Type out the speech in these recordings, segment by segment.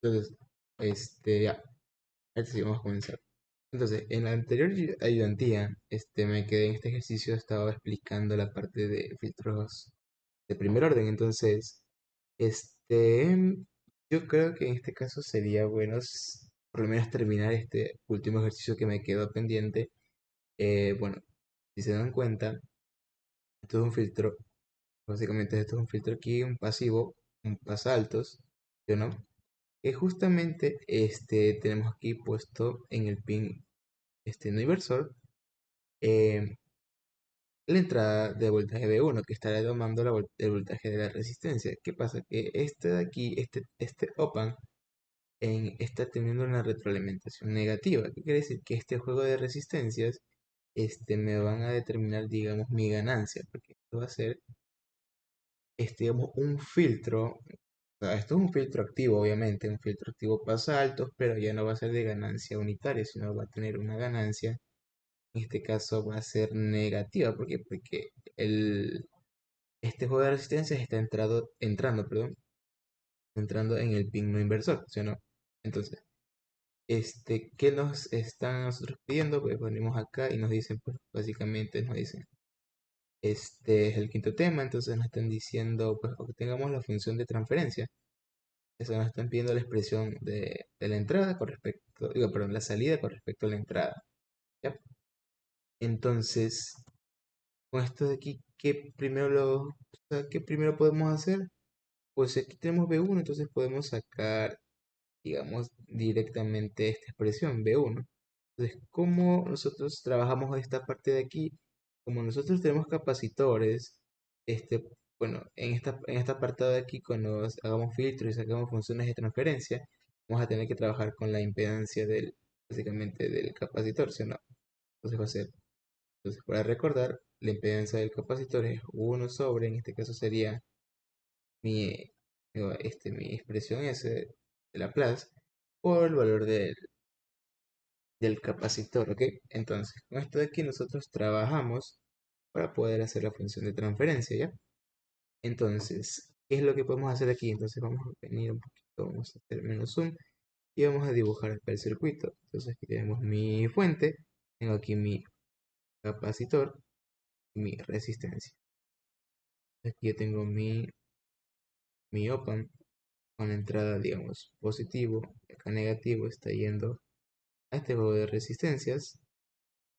Entonces, ya, ahora sí vamos a comenzar. Entonces, en la anterior ayudantía, me quedé en este ejercicio, estaba explicando la parte de filtros de primer orden. Entonces, yo creo que en este caso sería bueno por lo menos terminar este último ejercicio que me quedó pendiente. Bueno, si se dan cuenta, esto es un filtro, básicamente esto es un filtro aquí, un pasivo, un pasaltos, ¿sí o no? Que justamente tenemos aquí puesto en el pin no inversor eh, la entrada de voltaje B1 que estará tomando el voltaje de la resistencia. ¿Qué pasa? Que este de aquí, este OPAN, está teniendo una retroalimentación negativa. ¿Qué quiere decir? Que este juego de resistencias me van a determinar, digamos, mi ganancia, porque esto va a ser, digamos, un filtro. O sea, esto es un filtro activo, obviamente, un filtro activo pasa altos, pero ya no va a ser de ganancia unitaria, sino va a tener una ganancia, en este caso va a ser negativa. ¿Por qué? Porque este juego de resistencias está entrando en el pin no inversor, ¿sí o no? Entonces, ¿qué nos están a nosotros pidiendo? Pues venimos acá y nos dicen, pues básicamente nos dicen, este es el quinto tema, entonces nos están diciendo, pues, que tengamos la función de transferencia. Eso nos están pidiendo la expresión de la entrada con respecto, digo, perdón, la salida con respecto a la entrada. ¿Ya? Entonces, con esto de aquí, ¿qué primero podemos hacer? Pues aquí tenemos B1, entonces podemos sacar, digamos, directamente esta expresión B1. Entonces, ¿cómo nosotros trabajamos esta parte de aquí? Como nosotros tenemos capacitores, este, bueno, en esta apartado de aquí, cuando hagamos filtros y sacamos funciones de transferencia, vamos a tener que trabajar con la impedancia básicamente del capacitor, ¿sí o no? Entonces va a ser, entonces para recordar, la impedancia del capacitor es 1 sobre, en este caso sería mi, mi expresión S de Laplace por el valor del capacitor, ¿ok? Entonces, con esto de aquí nosotros trabajamos para poder hacer la función de transferencia, ¿ya? Entonces, ¿qué es lo que podemos hacer aquí? Entonces vamos a venir un poquito, vamos a hacer menos zoom y vamos a dibujar acá el circuito. Entonces aquí tenemos mi fuente, tengo aquí mi capacitor y mi resistencia. Aquí yo tengo mi op-amp con la entrada, digamos, positivo, y acá negativo está yendo a este juego de resistencias.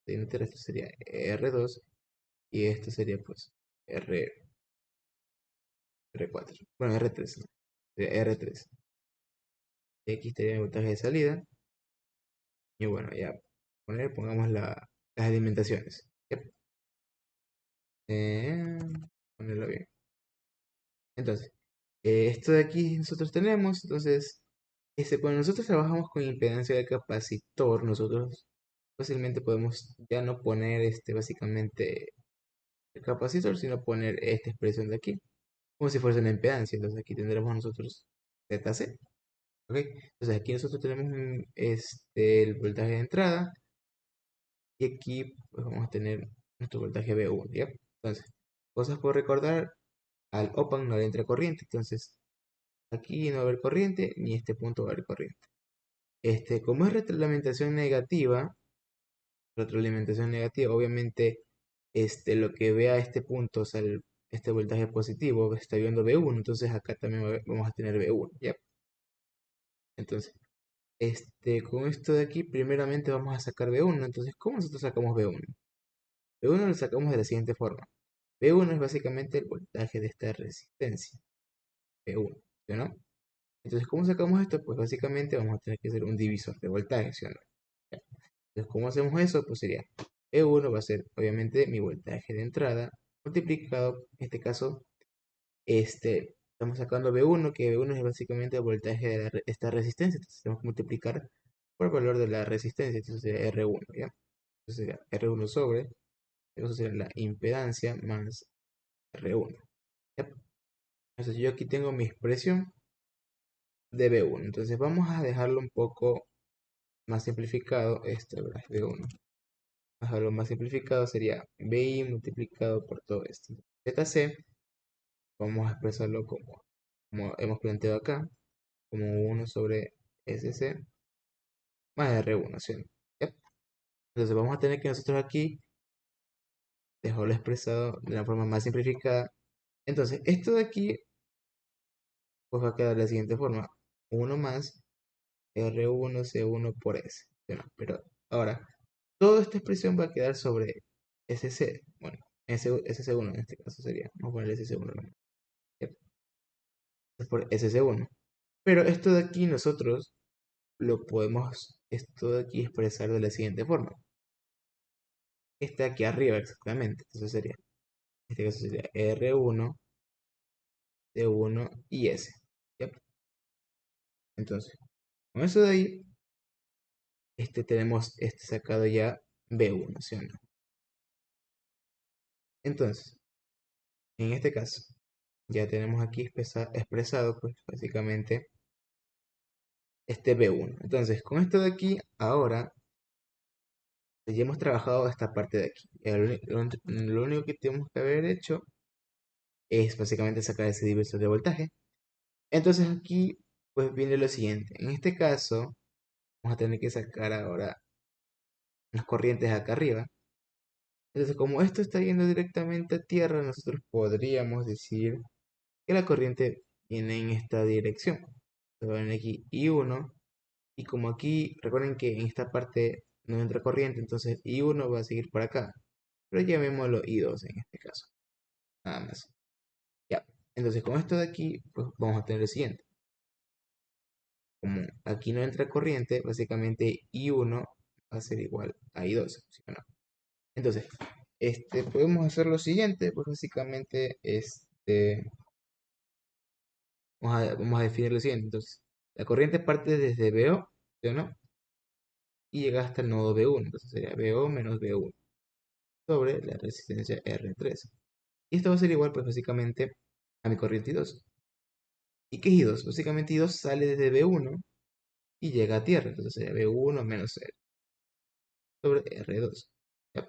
Esto sería R2 y esto sería pues R, R4. Bueno, R3, ¿no? Sería R3. Y aquí estaría el voltaje de salida. Y bueno, ya pongamos las alimentaciones. Yep. Eh, Ponerlo bien. Entonces, esto de aquí nosotros tenemos. Entonces, cuando nosotros trabajamos con impedancia de capacitor, nosotros fácilmente podemos ya no poner básicamente el capacitor, sino poner esta expresión de aquí, como si fuese una impedancia. Entonces aquí tendremos nosotros ZC. ¿Ok? Entonces aquí nosotros tenemos el voltaje de entrada y aquí pues vamos a tener nuestro voltaje V1, ¿ya? Entonces, cosas por recordar, al OPAN no le entra corriente, entonces aquí no va a haber corriente ni este punto va a haber corriente. Como es retroalimentación negativa, obviamente lo que vea este punto, o sea, este voltaje positivo, está viendo V1, entonces acá también vamos a tener V1, ¿ya? Entonces, con esto de aquí, primeramente vamos a sacar B1. Entonces, ¿cómo nosotros sacamos B1? B1 lo sacamos de la siguiente forma. B1 es básicamente el voltaje de esta resistencia. B1, ¿sí o no? Entonces, ¿cómo sacamos esto? Pues básicamente vamos a tener que hacer un divisor de voltaje, ¿sí o no? Ya. Entonces, ¿cómo hacemos eso? Pues sería B1 va a ser obviamente mi voltaje de entrada multiplicado, en este caso, estamos sacando B1, que B1 es básicamente el voltaje de esta resistencia. Entonces, tenemos que multiplicar por el valor de la resistencia. Entonces sería R1, ¿ya? Entonces sería R1 sobre, eso sería la impedancia más R1. ¿Ya? Entonces yo aquí tengo mi expresión de B1. Entonces vamos a dejarlo un poco más simplificado. ¿Verdad? B1. Dejarlo más simplificado sería BI multiplicado por todo esto. ZC, vamos a expresarlo como hemos planteado acá. como 1 sobre SC más R1, ¿sí o no? Yep. Entonces vamos a tener que nosotros aquí dejarlo expresado de la forma más simplificada. Entonces esto de aquí pues va a quedar de la siguiente forma. 1 más R1 C1 por S. ¿Sí o no? Pero ahora, toda esta expresión va a quedar sobre SC. Bueno, SC1 en este caso sería. Vamos a poner SC1 nomás. Yep. Es por SC1. Pero esto de aquí nosotros lo podemos, esto de aquí expresar de la siguiente forma. Está aquí arriba exactamente. Entonces sería, en este caso sería R1, C1 y S. Yep. Entonces, con eso de ahí, tenemos sacado ya B1, ¿sí o no? Entonces, en este caso, ya tenemos aquí expresado, pues básicamente, este B1. Entonces, con esto de aquí, ahora ya hemos trabajado esta parte de aquí. Lo único que tenemos que haber hecho es básicamente sacar ese divisor de voltaje. Entonces aquí, pues viene lo siguiente. En este caso, vamos a tener que sacar ahora las corrientes acá arriba. Entonces, como esto está yendo directamente a tierra, nosotros podríamos decir que la corriente viene en esta dirección. Se va a venir aquí I1. Y como aquí, recuerden que en esta parte no entra corriente, entonces I1 va a seguir por acá. Pero llamémoslo I2 en este caso. Nada más. Ya. Entonces con esto de aquí, pues vamos a tener lo siguiente. Como aquí no entra corriente, básicamente I1 va a ser igual a I2. ¿Sí o no? Entonces, podemos hacer lo siguiente, pues básicamente, vamos a definir lo siguiente. Entonces, la corriente parte desde BO, ¿sí o no? Y llega hasta el nodo B1. Entonces sería BO menos B1 sobre la resistencia R3. Y esto va a ser igual, pues básicamente, a mi corriente I2. ¿Y qué es I2? Básicamente I2 sale desde B1 y llega a tierra. Entonces sería B1 menos R sobre R2. ¿Ya?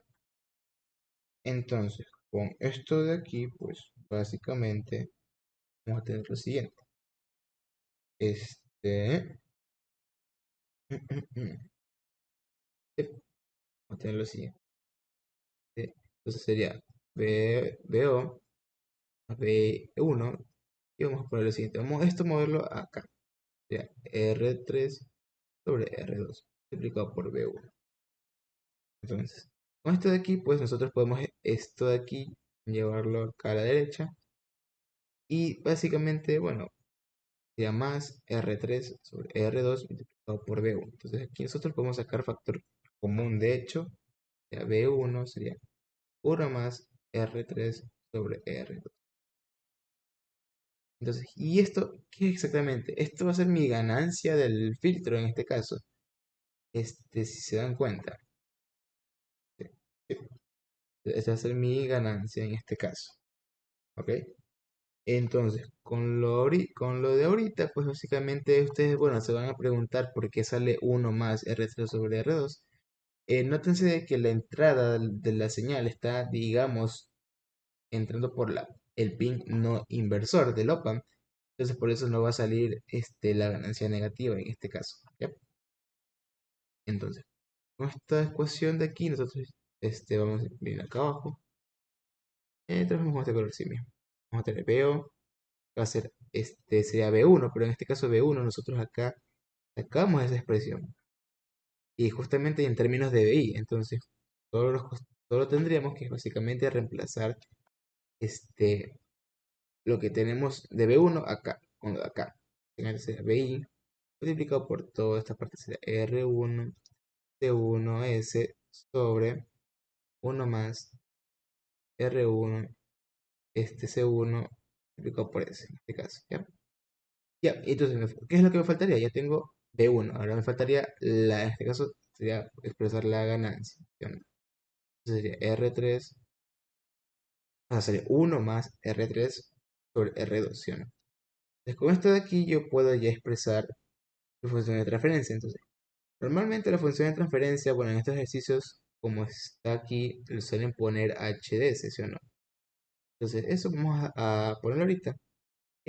Entonces, con esto de aquí, pues básicamente vamos a tener lo siguiente. Vamos a tener lo siguiente. Entonces sería BO más B1 y vamos a poner lo siguiente. Vamos a esto moverlo acá. Sería R3 sobre R2 multiplicado por B1. Entonces, con esto de aquí, pues nosotros podemos esto de aquí llevarlo acá a la derecha. Y básicamente, bueno, sería más R3 sobre R2 multiplicado por B1. Entonces aquí nosotros podemos sacar factor común. De hecho, ya B1 sería 1 más R3 sobre R2. Entonces, ¿y esto qué es exactamente? Esto va a ser mi ganancia del filtro en este caso. Si se dan cuenta. Esta va a ser mi ganancia en este caso. ¿Ok? Entonces, con lo de ahorita, pues básicamente ustedes, bueno, se van a preguntar por qué sale 1 más R3 sobre R2. Nótense de que la entrada de la señal está, digamos, entrando por el pin no inversor del op-amp. Entonces, por eso no va a salir la ganancia negativa en este caso. ¿Ya? Entonces, con esta ecuación de aquí, nosotros vamos a venir acá abajo. Trabajamos este color sí mismo. Vamos a tener PO, va a ser, sería B1, pero en este caso B1 nosotros acá sacamos esa expresión. Y justamente en términos de BI, entonces solo tendríamos que básicamente reemplazar este, lo que tenemos de B1 acá, con lo de acá. Finalmente sería BI multiplicado por toda esta parte sería R1 C1S sobre 1 más R1 C1 multiplicado por S en este caso. ¿Ya? Ya, entonces, ¿qué es lo que me faltaría? Ya tengo B1. Ahora me faltaría, en este caso, sería expresar la ganancia. ¿Sí o no? Entonces sería R3, o sea, sería 1 más R3 sobre R2. ¿Sí o no? Entonces, con esto de aquí yo puedo ya expresar mi función de transferencia. Entonces, normalmente la función de transferencia, bueno, en estos ejercicios, como está aquí, le suelen poner HDS, ¿sí o no? Entonces, eso vamos a ponerlo ahorita.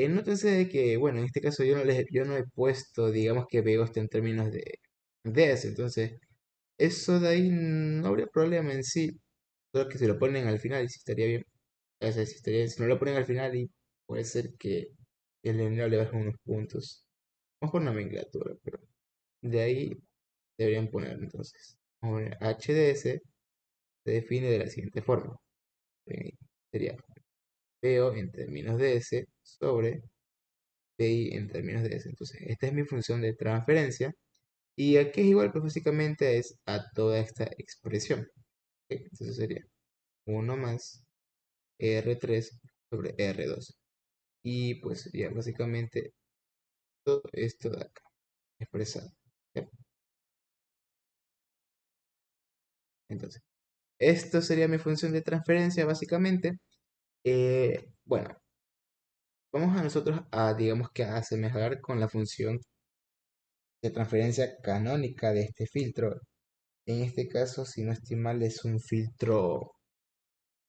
Nótense de que, bueno, en este caso yo no he puesto, digamos que veo esto en términos de eso, entonces eso de ahí no habría problema en sí, solo que si lo ponen al final y si estaría bien, o sea, si no lo ponen al final y puede ser que el enero le baje unos puntos, vamos por nomenclatura, pero de ahí deberían poner entonces, vamos a poner HDS se define de la siguiente forma, sería PO en términos de S sobre PI en términos de S. Entonces, esta es mi función de transferencia. Y aquí es igual, pues básicamente es a toda esta expresión. ¿Ok? Entonces sería 1 más R3 sobre R2. Y pues sería básicamente todo esto de acá, expresado. ¿Ya? Entonces, esto sería mi función de transferencia, básicamente. Bueno, vamos a nosotros a, digamos que a asemejar con la función de transferencia canónica de este filtro. En este caso, si no estoy mal, es un filtro,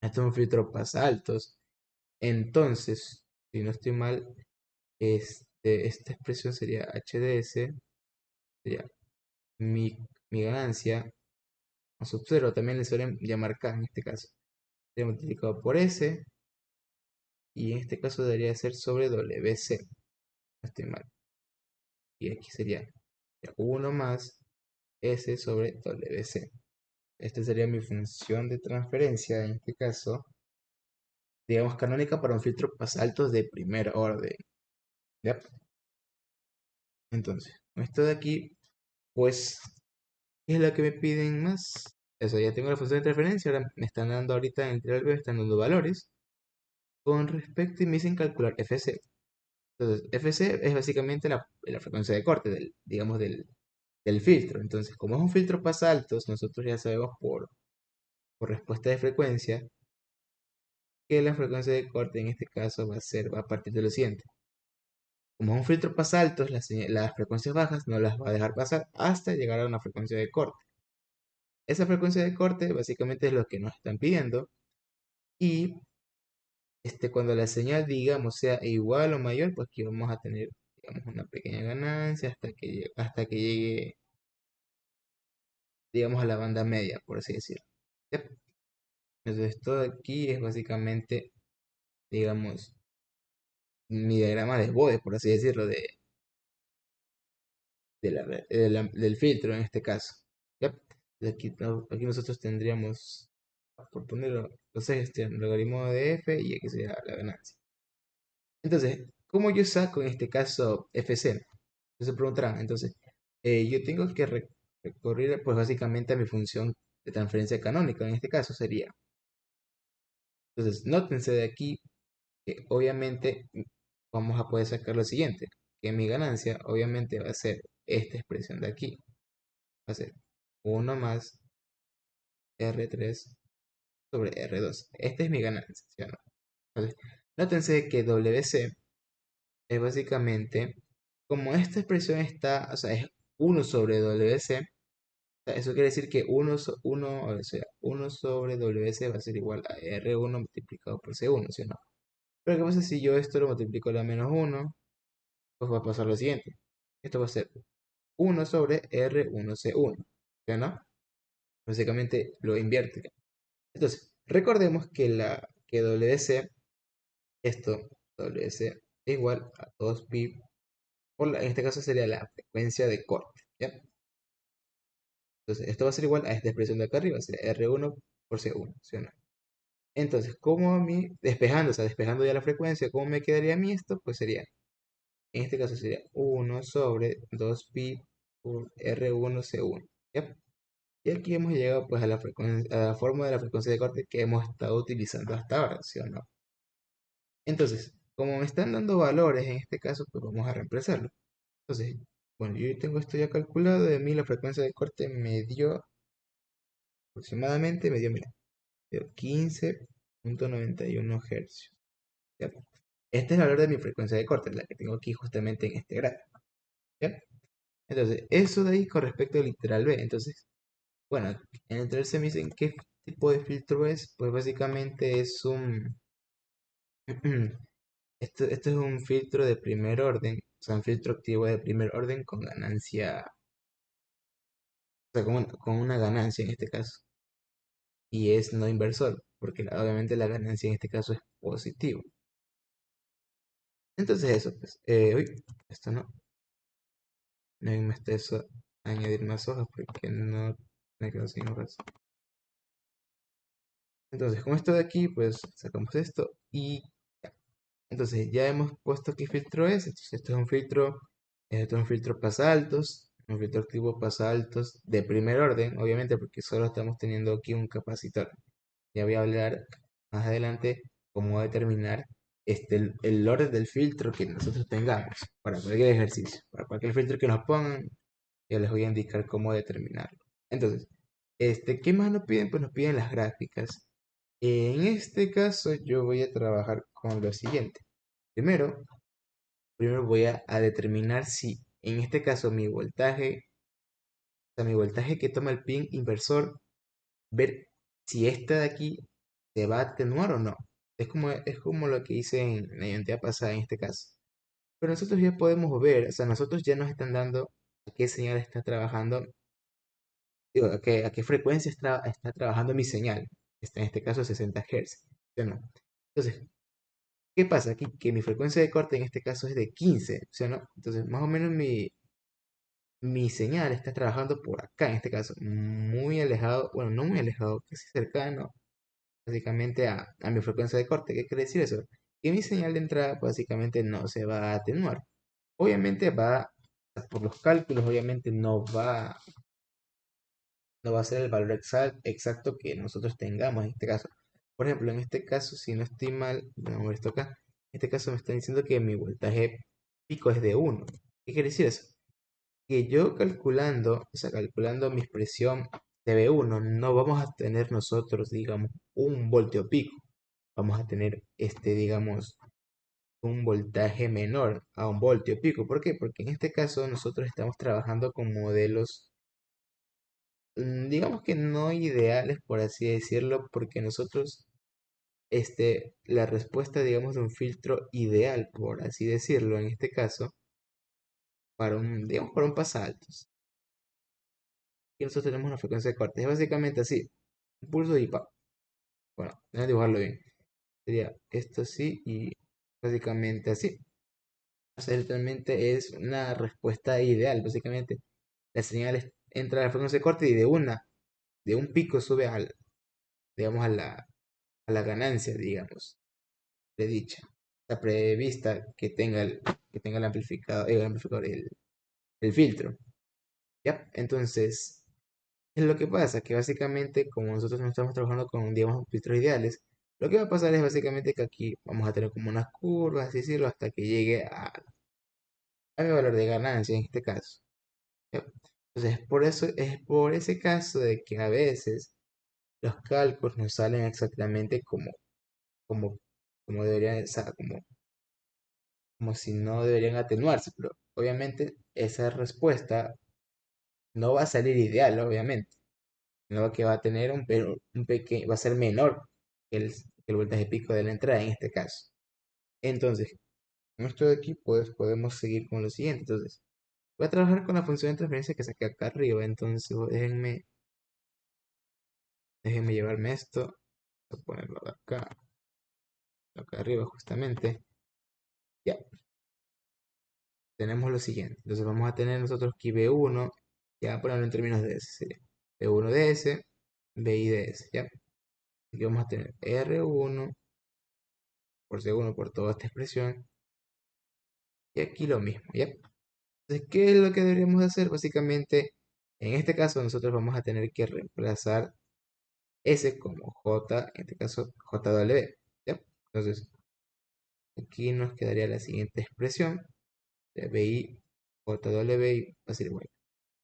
esto es un filtro pasaltos. Entonces, si no estoy mal, esta expresión sería HDS, sería mi, mi ganancia, o sub cero, también le suelen llamar K en este caso. Sería multiplicado por S, y en este caso debería ser sobre WC, no estoy mal. Y aquí sería 1 más S sobre WC. Esta sería mi función de transferencia, en este caso, digamos, canónica para un filtro pasaltos de primer orden. ¿Ya? Entonces, esto de aquí, pues, es lo que me piden más. Eso, ya tengo la función de transferencia, ahora me están dando ahorita en el B, me están dando valores con respecto y me dicen calcular FC. Entonces, FC es básicamente la frecuencia de corte, digamos, del filtro. Entonces, como es un filtro pasaltos, nosotros ya sabemos por respuesta de frecuencia que la frecuencia de corte en este caso va a partir de lo siguiente. Como es un filtro pasaltos, las frecuencias bajas no las va a dejar pasar hasta llegar a una frecuencia de corte. Esa frecuencia de corte básicamente es lo que nos están pidiendo y cuando la señal, digamos, sea igual o mayor, pues aquí vamos a tener, digamos, una pequeña ganancia hasta que llegue, digamos, a la banda media, por así decirlo. ¿Ya? Entonces, todo aquí es básicamente, digamos, mi diagrama de Bode, por así decirlo, del filtro en este caso. ¿Ya? Aquí, aquí nosotros tendríamos, por ponerlo, los ejes, el logaritmo de f y aquí sería la ganancia. Entonces, ¿cómo yo saco en este caso FC? Entonces se preguntarán, entonces, yo tengo que recurrir pues básicamente a mi función de transferencia canónica, en este caso sería. Entonces, nótense de aquí que obviamente vamos a poder sacar lo siguiente, que mi ganancia obviamente va a ser esta expresión de aquí, va a ser 1 más R3 sobre R2. Esta es mi ganancia, ¿sí o no? Entonces, nótense que WC es básicamente, como esta expresión está, o sea, es 1 sobre WC, o sea, eso quiere decir que 1, o sea, 1 sobre WC va a ser igual a R1 multiplicado por C1, ¿sí o no? Pero ¿qué pasa si yo esto lo multiplico a la menos 1? Pues va a pasar lo siguiente. Esto va a ser 1 sobre R1C1, ¿sí o no? Básicamente lo invierte. Entonces, recordemos que WC, esto, WC es igual a 2pi, en este caso sería la frecuencia de corte, ¿ya? Entonces, esto va a ser igual a esta expresión de acá arriba, sería R1 por C1, ¿sí o no? Entonces, como a mí, despejando, o sea, despejando ya la frecuencia, ¿cómo me quedaría a mí esto? Pues sería, en este caso sería 1 sobre 2pi por R1C1, ¿ya? Y aquí hemos llegado pues a la fórmula de la frecuencia de corte que hemos estado utilizando hasta ahora, ¿sí o no? Entonces, como me están dando valores en este caso, pues vamos a reemplazarlo. Entonces, bueno, yo tengo esto ya calculado, de mí la frecuencia de corte me dio aproximadamente, mira, dio 15.91 Hz. ¿Ya? Este es el valor de mi frecuencia de corte, la que tengo aquí justamente en este gráfico. ¿Ya? Entonces, eso de ahí con respecto al literal B. Entonces, bueno, en el literal C me dicen qué tipo de filtro es, pues básicamente es un Esto es un filtro de primer orden, o sea, un filtro activo de primer orden con ganancia, o sea, con una ganancia en este caso. Y es no inversor, porque obviamente la ganancia en este caso es positivo. Entonces eso, pues, uy, esto no me esté eso, añadir más hojas porque no me quedo sin hojas. Entonces, con esto de aquí, pues sacamos esto y ya. Entonces, ya hemos puesto qué filtro es. Entonces, esto es un filtro pasa altos, un filtro activo pasa altos de primer orden, obviamente, porque solo estamos teniendo aquí un capacitor. Ya voy a hablar más adelante cómo determinar el orden del filtro que nosotros tengamos para cualquier ejercicio. Para cualquier filtro que nos pongan, ya les voy a indicar cómo determinarlo. Entonces, ¿qué más nos piden? Pues nos piden las gráficas. En este caso, yo voy a trabajar con lo siguiente. Primero, primero voy a determinar si, en este caso, o sea, mi voltaje que toma el pin inversor, ver si esta de aquí se va a atenuar o no. Es como lo que hice en la identidad pasada en este caso. Pero nosotros ya podemos ver, o sea, nosotros ya nos están dando a qué señal está trabajando, digo, a qué frecuencia está trabajando mi señal. En este caso 60 Hz. ¿Sí o no? Entonces, ¿qué pasa aquí? Que mi frecuencia de corte en este caso es de 15, ¿sí o no? Entonces, más o menos mi señal está trabajando por acá, en este caso, muy alejado, bueno, no muy alejado, casi cercano, básicamente a mi frecuencia de corte. ¿Qué quiere decir eso? Que mi señal de entrada básicamente no se va a atenuar. Obviamente por los cálculos, obviamente no va a ser el valor exacto que nosotros tengamos en este caso. Por ejemplo, en este caso, si no estoy mal, vamos a ver esto acá. En este caso me están diciendo que mi voltaje pico es de 1. ¿Qué quiere decir eso? Que yo calculando, o sea, calculando mi expresión de V1, no vamos a tener nosotros, digamos, un voltio pico. Vamos a tener, digamos, un voltaje menor a un voltio pico. ¿Por qué? Porque en este caso nosotros estamos trabajando con modelos, digamos que no ideales, por así decirlo, porque nosotros, la respuesta, digamos, de un filtro ideal, por así decirlo, en este caso, digamos, para un pasaltos. Y nosotros tenemos una frecuencia de corte. Es básicamente así. Impulso y pa. Bueno, voy a dibujarlo bien. Sería esto así y básicamente así. O sea, literalmente es una respuesta ideal. Básicamente, la señal entra a la frecuencia de corte y de un pico sube digamos, a la ganancia, digamos, de dicha. La prevista que tenga el filtro. ¿Ya? Entonces, es lo que pasa, que básicamente, como nosotros no estamos trabajando con, digamos, filtros ideales, lo que va a pasar es básicamente que aquí vamos a tener como unas curvas, así decirlo, hasta que llegue a mi valor de ganancia en este caso. ¿Ya? Entonces, por eso es por ese caso de que a veces los cálculos no salen exactamente como, como deberían, o sea, como si no deberían atenuarse, pero obviamente esa respuesta no va a salir ideal, obviamente. No que va a tener un pequeño, va a ser menor que el voltaje pico de la entrada en este caso. Entonces, con esto de aquí, pues podemos seguir con lo siguiente. Entonces, voy a trabajar con la función de transferencia que saqué acá arriba. Entonces, déjenme llevarme esto, voy a ponerlo de acá arriba justamente. Ya, tenemos lo siguiente. Entonces, vamos a tener nosotros aquí B1, ya ponerlo en términos de S, sería B1 de S, BI de S, ya. Aquí vamos a tener R1 por segundo por toda esta expresión. Y aquí lo mismo, ¿ya? Entonces, ¿qué es lo que deberíamos hacer? Básicamente, en este caso, nosotros vamos a tener que reemplazar S como J, en este caso JW, ¿ya? Entonces, aquí nos quedaría la siguiente expresión, de BI JW va a ser igual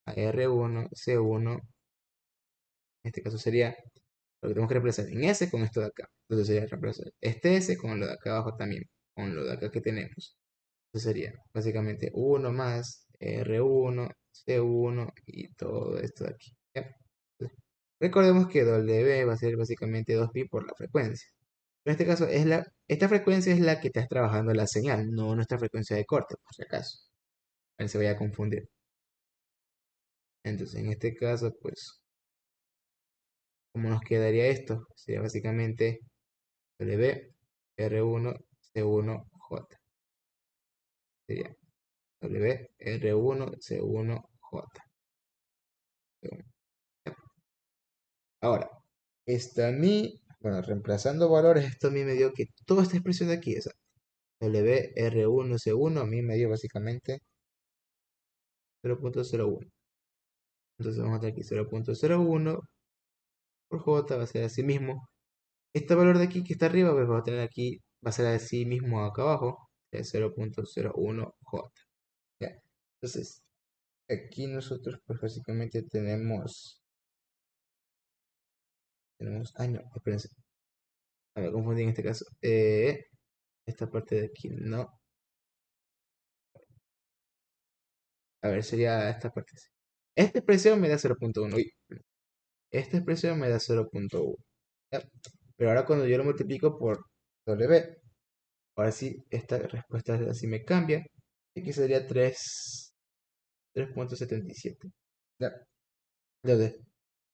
a R1, C1, en este caso sería lo que tenemos que reemplazar en S con esto de acá. Entonces sería reemplazar este S con lo de acá abajo también, con lo de acá que tenemos. Entonces sería básicamente 1 más R1, C1 y todo esto de aquí. ¿Ya? Entonces, recordemos que W va a ser básicamente 2pi por la frecuencia. en este caso, esta frecuencia es la que estás trabajando la señal, no nuestra frecuencia de corte, por si acaso. A ver si se vaya a confundir. Entonces, en este caso, pues, ¿cómo nos quedaría esto? Sería básicamente W, R1, C1, J. Sería W, R1, C1, J. Ahora, esto a mí, bueno, reemplazando valores, esto a mí me dio que toda esta expresión de aquí, esa W, R1, C1, a mí me dio básicamente 0.01. Entonces vamos a tener aquí 0.01 por J, va a ser así mismo. Este valor de aquí que está arriba, pues va a tener aquí, va a ser así mismo acá abajo, es 0.01J. ¿Ya? Entonces, aquí nosotros pues básicamente ay no, espérense, me confundí en este caso. Esta parte de aquí, no. A ver, sería esta parte. Esta expresión me da 0.1. Uy, esta expresión me da 0.1. ¿Ya? Pero ahora cuando yo lo multiplico por W, ahora sí, esta respuesta así me cambia. Y aquí sería 3.77. ¿Ya? Entonces,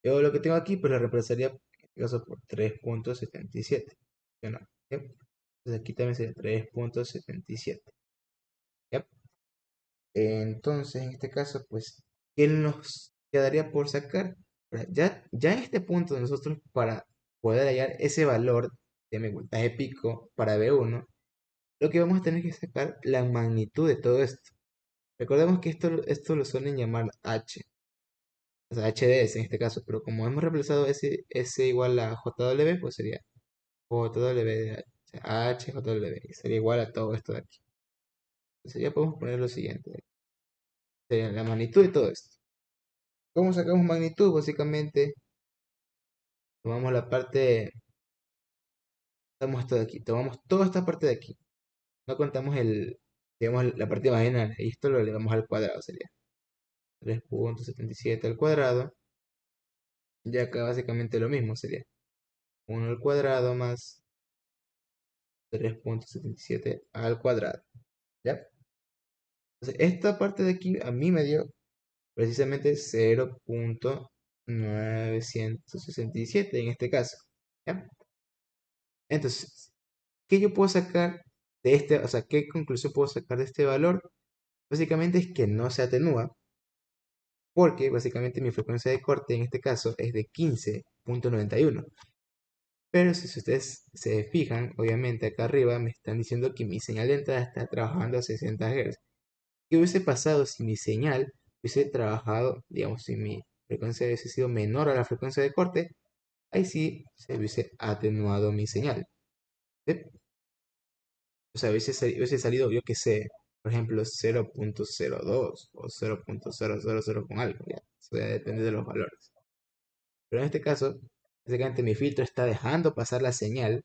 yo lo que tengo aquí, pues lo reemplazaría en este caso por 3.77. ¿Ya no? ¿Ya? Entonces aquí también sería 3.77. ¿Ya? Entonces, en este caso, pues, ¿qué nos quedaría por sacar? Ahora, ya en este punto, nosotros para poder hallar ese valor de mi voltaje pico para V1, lo que vamos a tener que sacar la magnitud de todo esto. Recordemos que esto lo suelen llamar H, o sea, HDS en este caso, pero como hemos reemplazado S igual a JW, pues sería JW de H, o sea, HJW, y sería igual a todo esto de aquí. Entonces ya podemos poner lo siguiente, sería la magnitud de todo esto. ¿Cómo sacamos magnitud? Básicamente, tomamos la parte, tomamos esto de aquí, tomamos toda esta parte de aquí. No contamos digamos, la parte marginal, y esto lo elevamos al cuadrado, sería 3.77 al cuadrado. Y acá básicamente lo mismo, sería 1 al cuadrado más 3.77 al cuadrado. ¿Ya? Entonces, esta parte de aquí a mí me dio precisamente 0.967 en este caso. ¿Ya? Entonces, ¿qué yo puedo sacar de este, o sea, qué conclusión puedo sacar de este valor? Básicamente es que no se atenúa, porque básicamente mi frecuencia de corte en este caso es de 15.91. Pero si ustedes se fijan, obviamente acá arriba me están diciendo que mi señal de entrada está trabajando a 60 Hz. ¿Qué hubiese pasado si mi señal hubiese trabajado, digamos, si mi frecuencia hubiese sido menor a la frecuencia de corte? Ahí sí se hubiese atenuado mi señal. ¿Sí? O sea, hubiese salido, yo que sé, por ejemplo, 0.02 o 0.000 con algo. Ya. Eso ya depende de los valores. Pero en este caso, básicamente mi filtro está dejando pasar la señal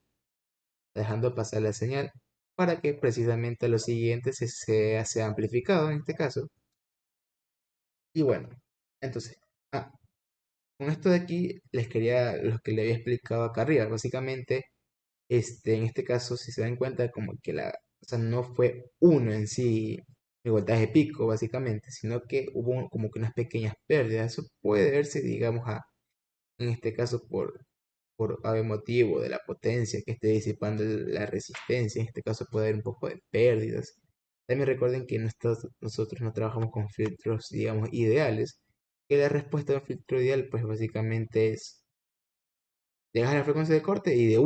para que precisamente lo siguiente sea amplificado en este caso. Y bueno, entonces, ah, con esto de aquí les quería lo que le había explicado acá arriba. Básicamente, en este caso, si se dan cuenta, como que o sea, no fue uno en sí el voltaje pico, básicamente, sino que hubo como que unas pequeñas pérdidas. Eso puede verse, digamos, en este caso por motivo de la potencia que esté disipando la resistencia. En este caso puede haber un poco de pérdidas. También recuerden que nosotros no trabajamos con filtros, digamos, ideales. Que la respuesta de un filtro ideal, pues básicamente es llegas a la frecuencia de corte y hay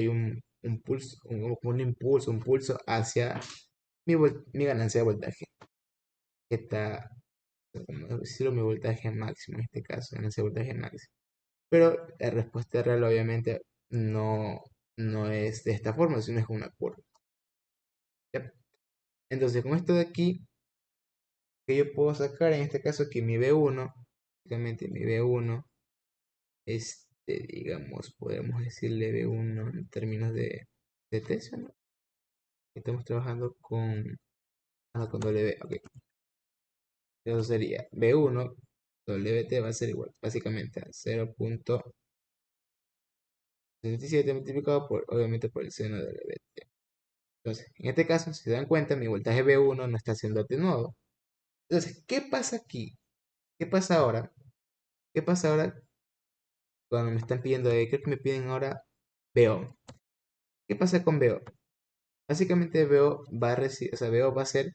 un pulso, un impulso, un pulso hacia mi ganancia de voltaje. Que está, como decirlo, mi voltaje máximo en este caso, ganancia de voltaje máximo. Pero la respuesta real obviamente no, no es de esta forma, sino es una curva. ¿Ya? Entonces con esto de aquí, que yo puedo sacar en este caso que mi B1, básicamente mi B1, digamos, podemos decirle B1 en términos de tensión, ¿no? Estamos trabajando con W, ok. Eso sería B1, WT va a ser igual, básicamente a 77 multiplicado por, obviamente, por el seno de WT. Entonces, en este caso, si se dan cuenta, mi voltaje V1 no está siendo atenuado. Entonces, ¿qué pasa aquí? ¿Qué pasa ahora? ¿Qué pasa ahora cuando me están pidiendo, creo que me piden ahora VO? ¿Qué pasa con VO? Básicamente VO va a recibir, o sea, VO va a ser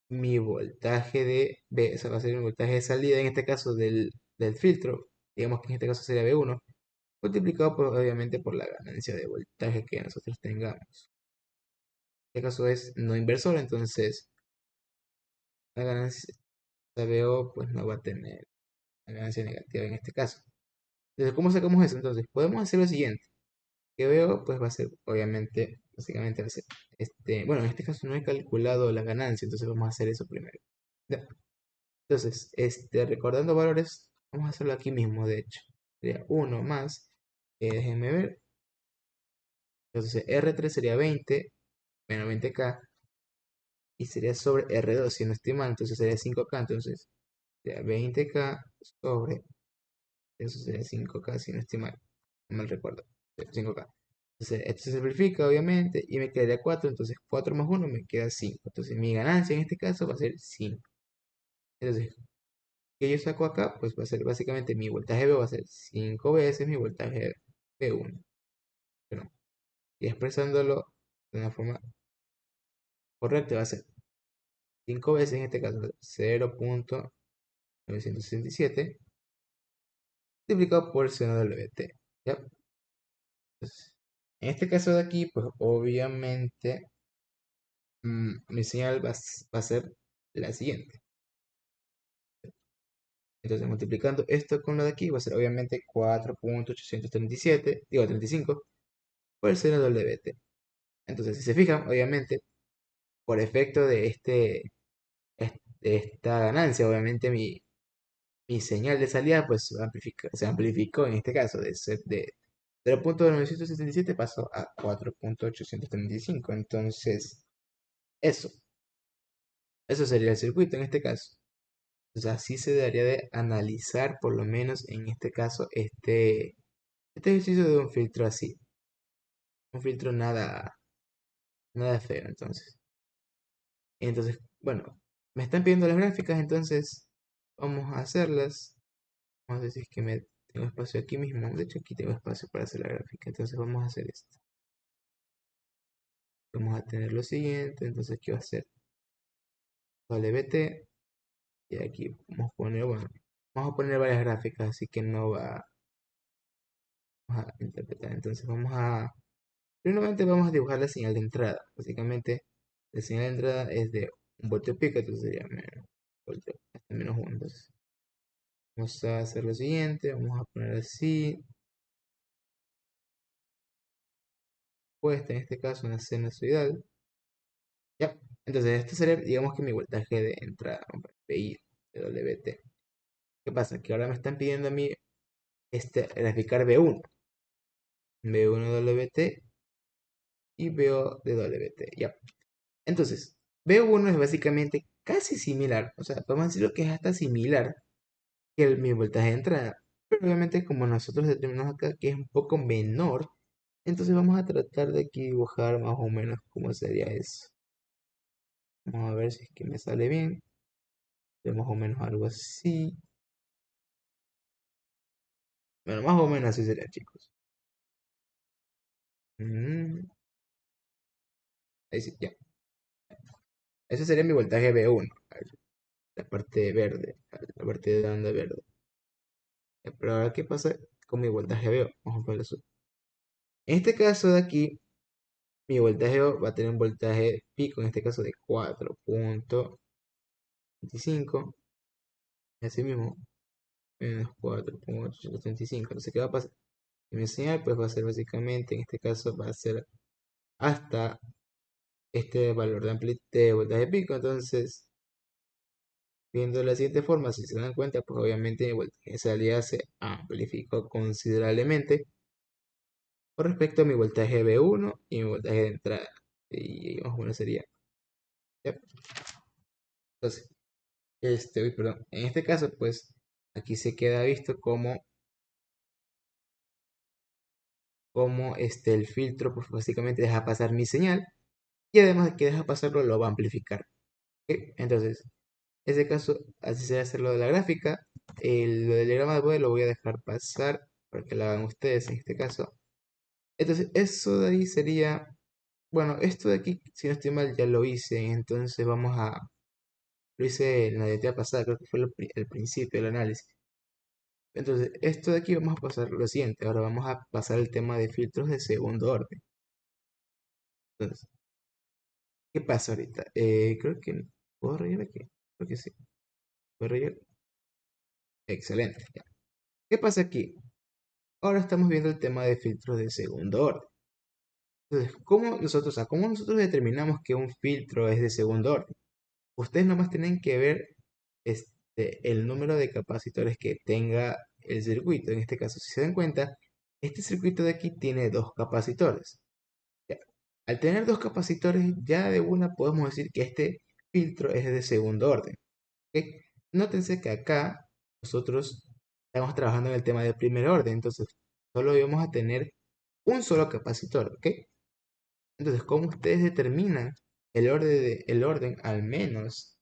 mi voltaje de V, o sea, va a ser mi voltaje de salida, en este caso del filtro, digamos que en este caso sería V1, multiplicado por, obviamente, por la ganancia de voltaje que nosotros tengamos. En este caso es no inversor, entonces la ganancia de VO pues no va a tener una ganancia negativa en este caso. Entonces, ¿cómo sacamos eso? Entonces, podemos hacer lo siguiente. Que veo, pues va a ser, obviamente, básicamente va a ser, bueno, en este caso no he calculado la ganancia, entonces vamos a hacer eso primero. Ya. Entonces, recordando valores, vamos a hacerlo aquí mismo, de hecho. Sería 1 más, déjenme ver, entonces R3 sería 20, menos 20K, y sería sobre R2, si no estoy mal, entonces sería 5K, entonces sería 20K sobre, eso sería 5K, si no estoy mal, no mal recuerdo, 5K. Entonces, esto se simplifica, obviamente, y me quedaría 4, entonces 4 más 1 me queda 5. Entonces, mi ganancia en este caso va a ser 5. Entonces, ¿qué yo saco acá? Pues va a ser básicamente mi voltaje B va a ser 5 veces mi voltaje B1. Pero, y expresándolo de una forma correcta, va a ser 5 veces, en este caso 0.967 multiplicado por el seno del VT. ¿Ya? Entonces, en este caso de aquí, pues obviamente mi señal va a ser la siguiente. Entonces, multiplicando esto con lo de aquí, va a ser obviamente 4.837, digo 35, por el seno del WT. Entonces, si se fijan, obviamente, por efecto de de esta ganancia, obviamente mi señal de salida pues se amplificó en este caso, de 0.977 pasó a 4.835. Entonces, eso, eso sería el circuito en este caso. Entonces, así se debería de analizar, por lo menos en este caso, este ejercicio de un filtro así. Un filtro nada feo, entonces. Entonces, bueno, me están pidiendo las gráficas, entonces vamos a hacerlas. Vamos a ver si es que me tengo espacio aquí mismo. De hecho, aquí tengo espacio para hacer la gráfica. Entonces vamos a hacer esto. Vamos a tener lo siguiente. Entonces, ¿qué va a hacer? WT. Y aquí vamos a poner, bueno, vamos a poner varias gráficas, así que no vamos a interpretar. Entonces primeramente vamos a dibujar la señal de entrada. Básicamente, la señal de entrada es de un voltio pico, entonces sería menos voltio hasta menos 1. Entonces, vamos a hacer lo siguiente, vamos a poner así, puesta en este caso una sinusoidal. Ya, entonces este sería, digamos que mi voltaje de entrada, PI de WT. ¿Qué pasa? Que ahora me están pidiendo a mí graficar B1, B1 WT y BO de WT. Ya, entonces, B1 es básicamente casi similar, o sea, podemos decirlo que es hasta similar que mi voltaje de entrada. Pero obviamente como nosotros determinamos acá que es un poco menor, entonces vamos a tratar de aquí dibujar más o menos cómo sería eso. Vamos a ver si es que me sale bien. De más o menos algo así. Bueno, más o menos así sería, chicos. Mm, ahí sí, ya. Ese sería mi voltaje B1, la parte verde, la parte de onda verde. Pero ahora, ¿qué pasa con mi voltaje B1? Vamos a ponerlo así. En este caso de aquí, mi voltaje va a tener un voltaje pico, en este caso de 4.25, y así mismo, menos 4.835. Entonces, ¿qué va a pasar? Mi señal pues va a ser básicamente, en este caso va a ser hasta este valor de voltaje pico. Entonces, viendo de la siguiente forma, si se dan cuenta, pues obviamente mi voltaje de salida se amplificó considerablemente con respecto a mi voltaje B1 y mi voltaje de entrada. Y más o menos sería. ¿Ya? Entonces, uy, perdón. En este caso, pues aquí se queda visto como como el filtro pues básicamente deja pasar mi señal y además de que deja pasarlo lo va a amplificar. ¿Ok? Entonces, en ese caso, así se va a hacer lo de la gráfica. Lo del diagrama de poder lo voy a dejar pasar para que lo hagan ustedes en este caso. Entonces, eso de ahí sería, bueno, esto de aquí, si no estoy mal, ya lo hice. Entonces lo hice en la idea pasada, creo que fue el principio del análisis. Entonces, esto de aquí vamos a pasar lo siguiente. Ahora vamos a pasar el tema de filtros de segundo orden. Entonces, ¿qué pasa ahorita? Creo que, ¿puedo rayar aquí? Creo que sí. ¿Puedo rayar? Excelente. Ya. ¿Qué pasa aquí? Ahora estamos viendo el tema de filtros de segundo orden. Entonces, ¿cómo nosotros determinamos que un filtro es de segundo orden? Ustedes nomás tienen que ver el número de capacitores que tenga el circuito. En este caso, si se dan cuenta, este circuito de aquí tiene dos capacitores. Ya. Al tener dos capacitores, ya de una podemos decir que este filtro es de segundo orden. ¿Ok? Nótense que acá nosotros estamos trabajando en el tema de primer orden, entonces solo íbamos a tener un solo capacitor, ¿ok? Entonces, ¿cómo ustedes determinan el orden al menos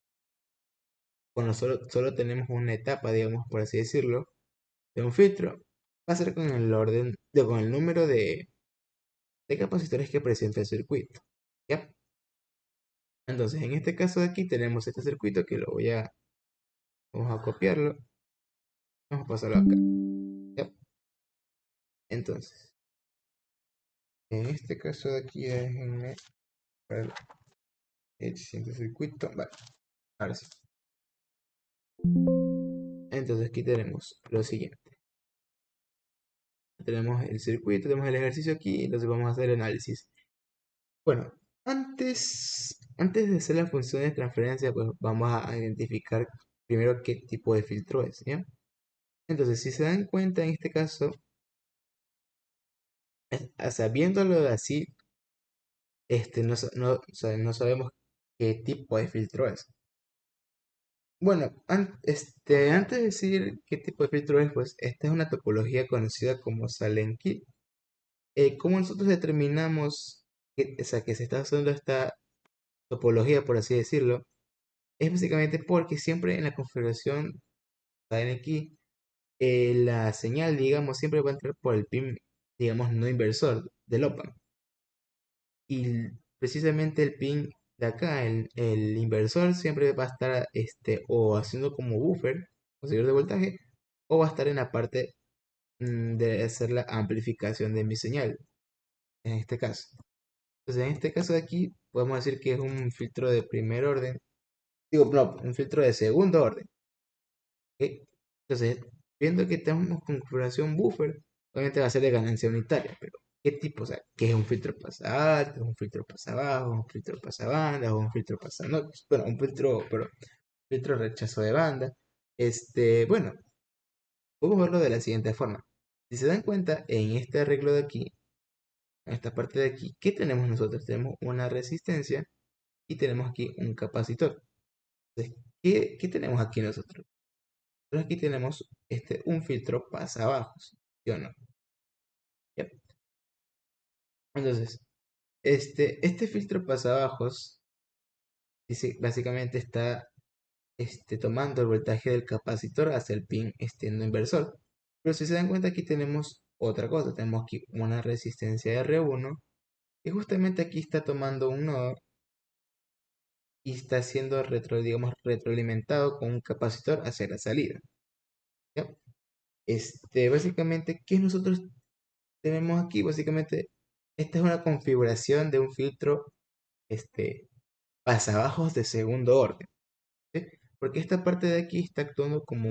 cuando solo tenemos una etapa, digamos, por así decirlo, de un filtro? Va a ser con el orden, con el número de capacitores que presenta el circuito, ¿ya? Entonces, en este caso de aquí tenemos este circuito que vamos a copiarlo, vamos a pasarlo acá, ¿ya? Entonces, en este caso de aquí, déjenme ver el siguiente circuito, vale, ahora sí. Entonces aquí tenemos lo siguiente. Tenemos el circuito, tenemos el ejercicio aquí, entonces vamos a hacer el análisis. Bueno, antes de hacer la función de transferencia, pues vamos a identificar primero qué tipo de filtro es, ¿ya? Entonces, si se dan cuenta en este caso, sabiéndolo así, no sabemos qué tipo de filtro es. Bueno, antes de decir qué tipo de filtro es, pues esta es una topología conocida como Sallen-Key. ¿Cómo nosotros determinamos o sea, que se está usando esta topología, por así decirlo? Es básicamente porque siempre en la configuración Sallen-Key, la señal, digamos, siempre va a entrar por el pin, digamos, no inversor del OPAMP. Y precisamente el pin de acá, el inversor, siempre va a estar o haciendo como buffer, o seguidor de voltaje, o va a estar en la parte de hacer la amplificación de mi señal, en este caso. Entonces, en este caso de aquí, podemos decir que es un filtro de primer orden, digo, no, un filtro de segundo orden. ¿Ok? Entonces, viendo que tenemos configuración buffer, obviamente va a ser de ganancia unitaria, pero ¿qué tipo? O sea, ¿qué es un filtro pasa alto, un filtro pasa bajo, un filtro pasa banda, o un filtro pasa no? Bueno, filtro rechazo de banda. Bueno, podemos verlo de la siguiente forma. Si se dan cuenta, en este arreglo de aquí, en esta parte de aquí, ¿qué tenemos nosotros? Tenemos una resistencia y tenemos aquí un capacitor. Entonces, ¿qué tenemos aquí nosotros? Nosotros aquí tenemos un filtro pasabajos, ¿sí o no? Yep. Entonces, este filtro pasabajos dice, básicamente está tomando el voltaje del capacitor hacia el pin no inversor. Pero si se dan cuenta, aquí tenemos otra cosa. Tenemos aquí una resistencia R1 y justamente aquí está tomando un nodo y está siendo digamos, retroalimentado con un capacitor hacia la salida. ¿Ya? Básicamente, ¿qué nosotros tenemos aquí? Básicamente, esta es una configuración de un filtro pasabajos de segundo orden. ¿Sí? Porque esta parte de aquí está actuando como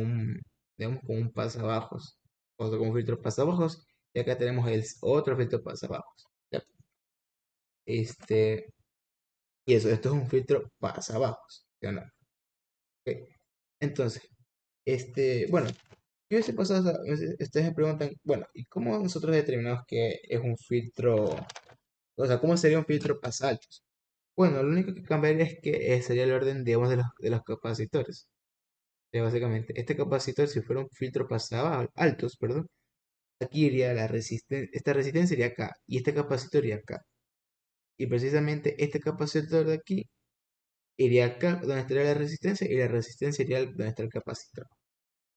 digamos, como un pasabajos, o sea, como un filtro pasabajos, y acá tenemos el otro filtro pasabajos. ¿Ya? Este, y eso, esto es un filtro pasabajos. ¿Sí o no? Ok. Entonces, bueno, yo hubiese pasado, ustedes me preguntan, bueno, ¿y cómo nosotros determinamos que es un filtro, o sea, cómo sería un filtro pasaltos? Bueno, lo único que cambiaría es que sería el orden, digamos, de los capacitores. Básicamente, este capacitor, si fuera un filtro pasaba altos, perdón, aquí iría la resistencia, esta resistencia iría acá y este capacitor iría acá. Y precisamente este capacitor de aquí iría acá donde estaría la resistencia y la resistencia iría donde está el capacitor.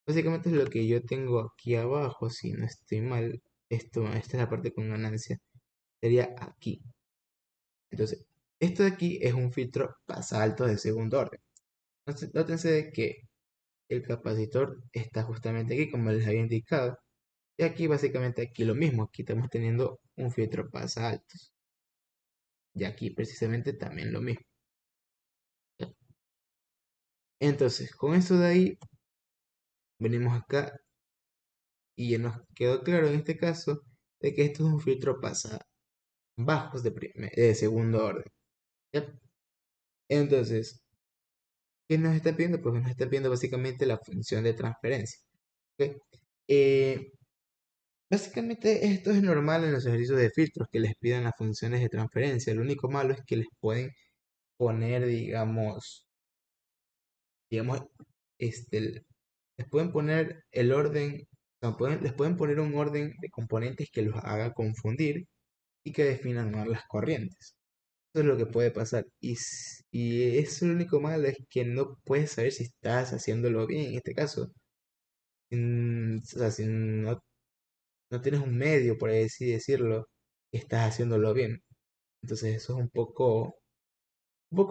Básicamente es lo que yo tengo aquí abajo, si no estoy mal. Esta es la parte con ganancia. Sería aquí. Entonces, esto de aquí es un filtro pasalto de segundo orden. Entonces, nótense de que el capacitor está justamente aquí, como les había indicado. Y aquí básicamente aquí lo mismo. Aquí estamos teniendo un filtro pasaltos. Y aquí precisamente también lo mismo. Entonces, con eso de ahí, venimos acá y ya nos quedó claro en este caso de que esto es un filtro pasa bajos de segundo orden. ¿Ya? Entonces, ¿qué nos está pidiendo? Pues nos está pidiendo básicamente la función de transferencia. ¿Ok? Eh, Básicamente esto es normal en los ejercicios de filtros que les pidan las funciones de transferencia. Lo único malo es que les pueden poner, digamos, les pueden poner el orden, o sea, les pueden poner un orden de componentes que los haga confundir y que definan mal las corrientes. Eso es lo que puede pasar. Y eso lo único malo es que no puedes saber si estás haciéndolo bien en este caso. O sea, si no tienes un medio, por así decirlo, que estás haciéndolo bien. Entonces eso es un poco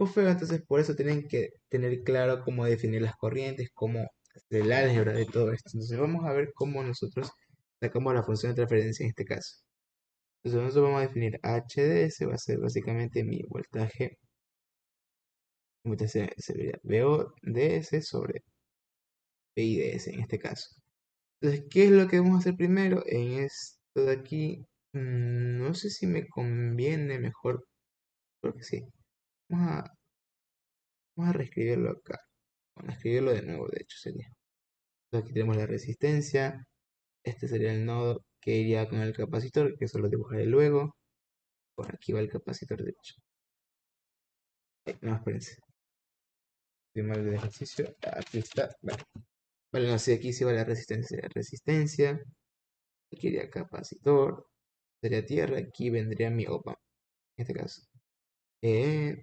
feo. Entonces por eso tienen que tener claro cómo definir las corrientes, cómo hacer el álgebra de todo esto. Entonces vamos a ver cómo nosotros sacamos la función de transferencia en este caso. Entonces nosotros vamos a definir HDS, va a ser básicamente mi voltaje. Entonces sería VODS sobre PIDS en este caso. Entonces, ¿qué es lo que vamos a hacer primero? En esto de aquí, no sé si me conviene mejor, creo que sí. Vamos a, vamos a reescribirlo acá. Vamos a escribirlo de nuevo, de hecho sería. Entonces, aquí tenemos la resistencia. Este sería el nodo que iría con el capacitor, que eso lo dibujaré luego. Por aquí va el capacitor, de hecho. No, espérense. Estoy mal el ejercicio. Aquí está. Vale. Vale, no sé, aquí sí va la resistencia. La resistencia. Aquí iría capacitor. Sería tierra. Aquí vendría mi opa. En este caso. Eh,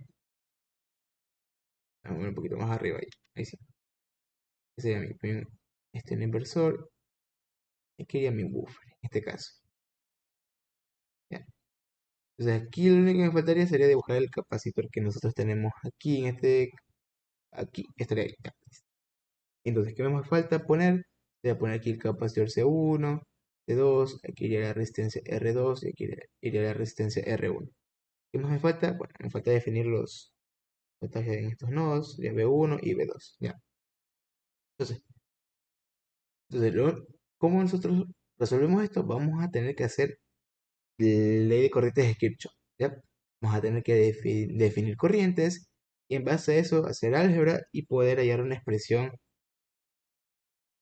un poquito más arriba ahí. Ahí sí. Ese sería el inversor. Aquí iría mi buffer. En este caso. ¿Ya? Entonces aquí lo único que me faltaría sería dibujar el capacitor que nosotros tenemos aquí. Aquí. Estaría ahí. Ya. Entonces, ¿qué me falta poner? Voy a poner aquí el capacitor C1, C2, aquí iría la resistencia R2 y aquí iría la resistencia R1. ¿Qué más me falta? Bueno, me falta definir los voltajes en estos nodos, ya B1 y B2. Ya. Entonces, ¿cómo nosotros resolvemos esto? Vamos a tener que hacer ley de corrientes de Kirchhoff. ¿Ya? Vamos a tener que definir corrientes y en base a eso hacer álgebra y poder hallar una expresión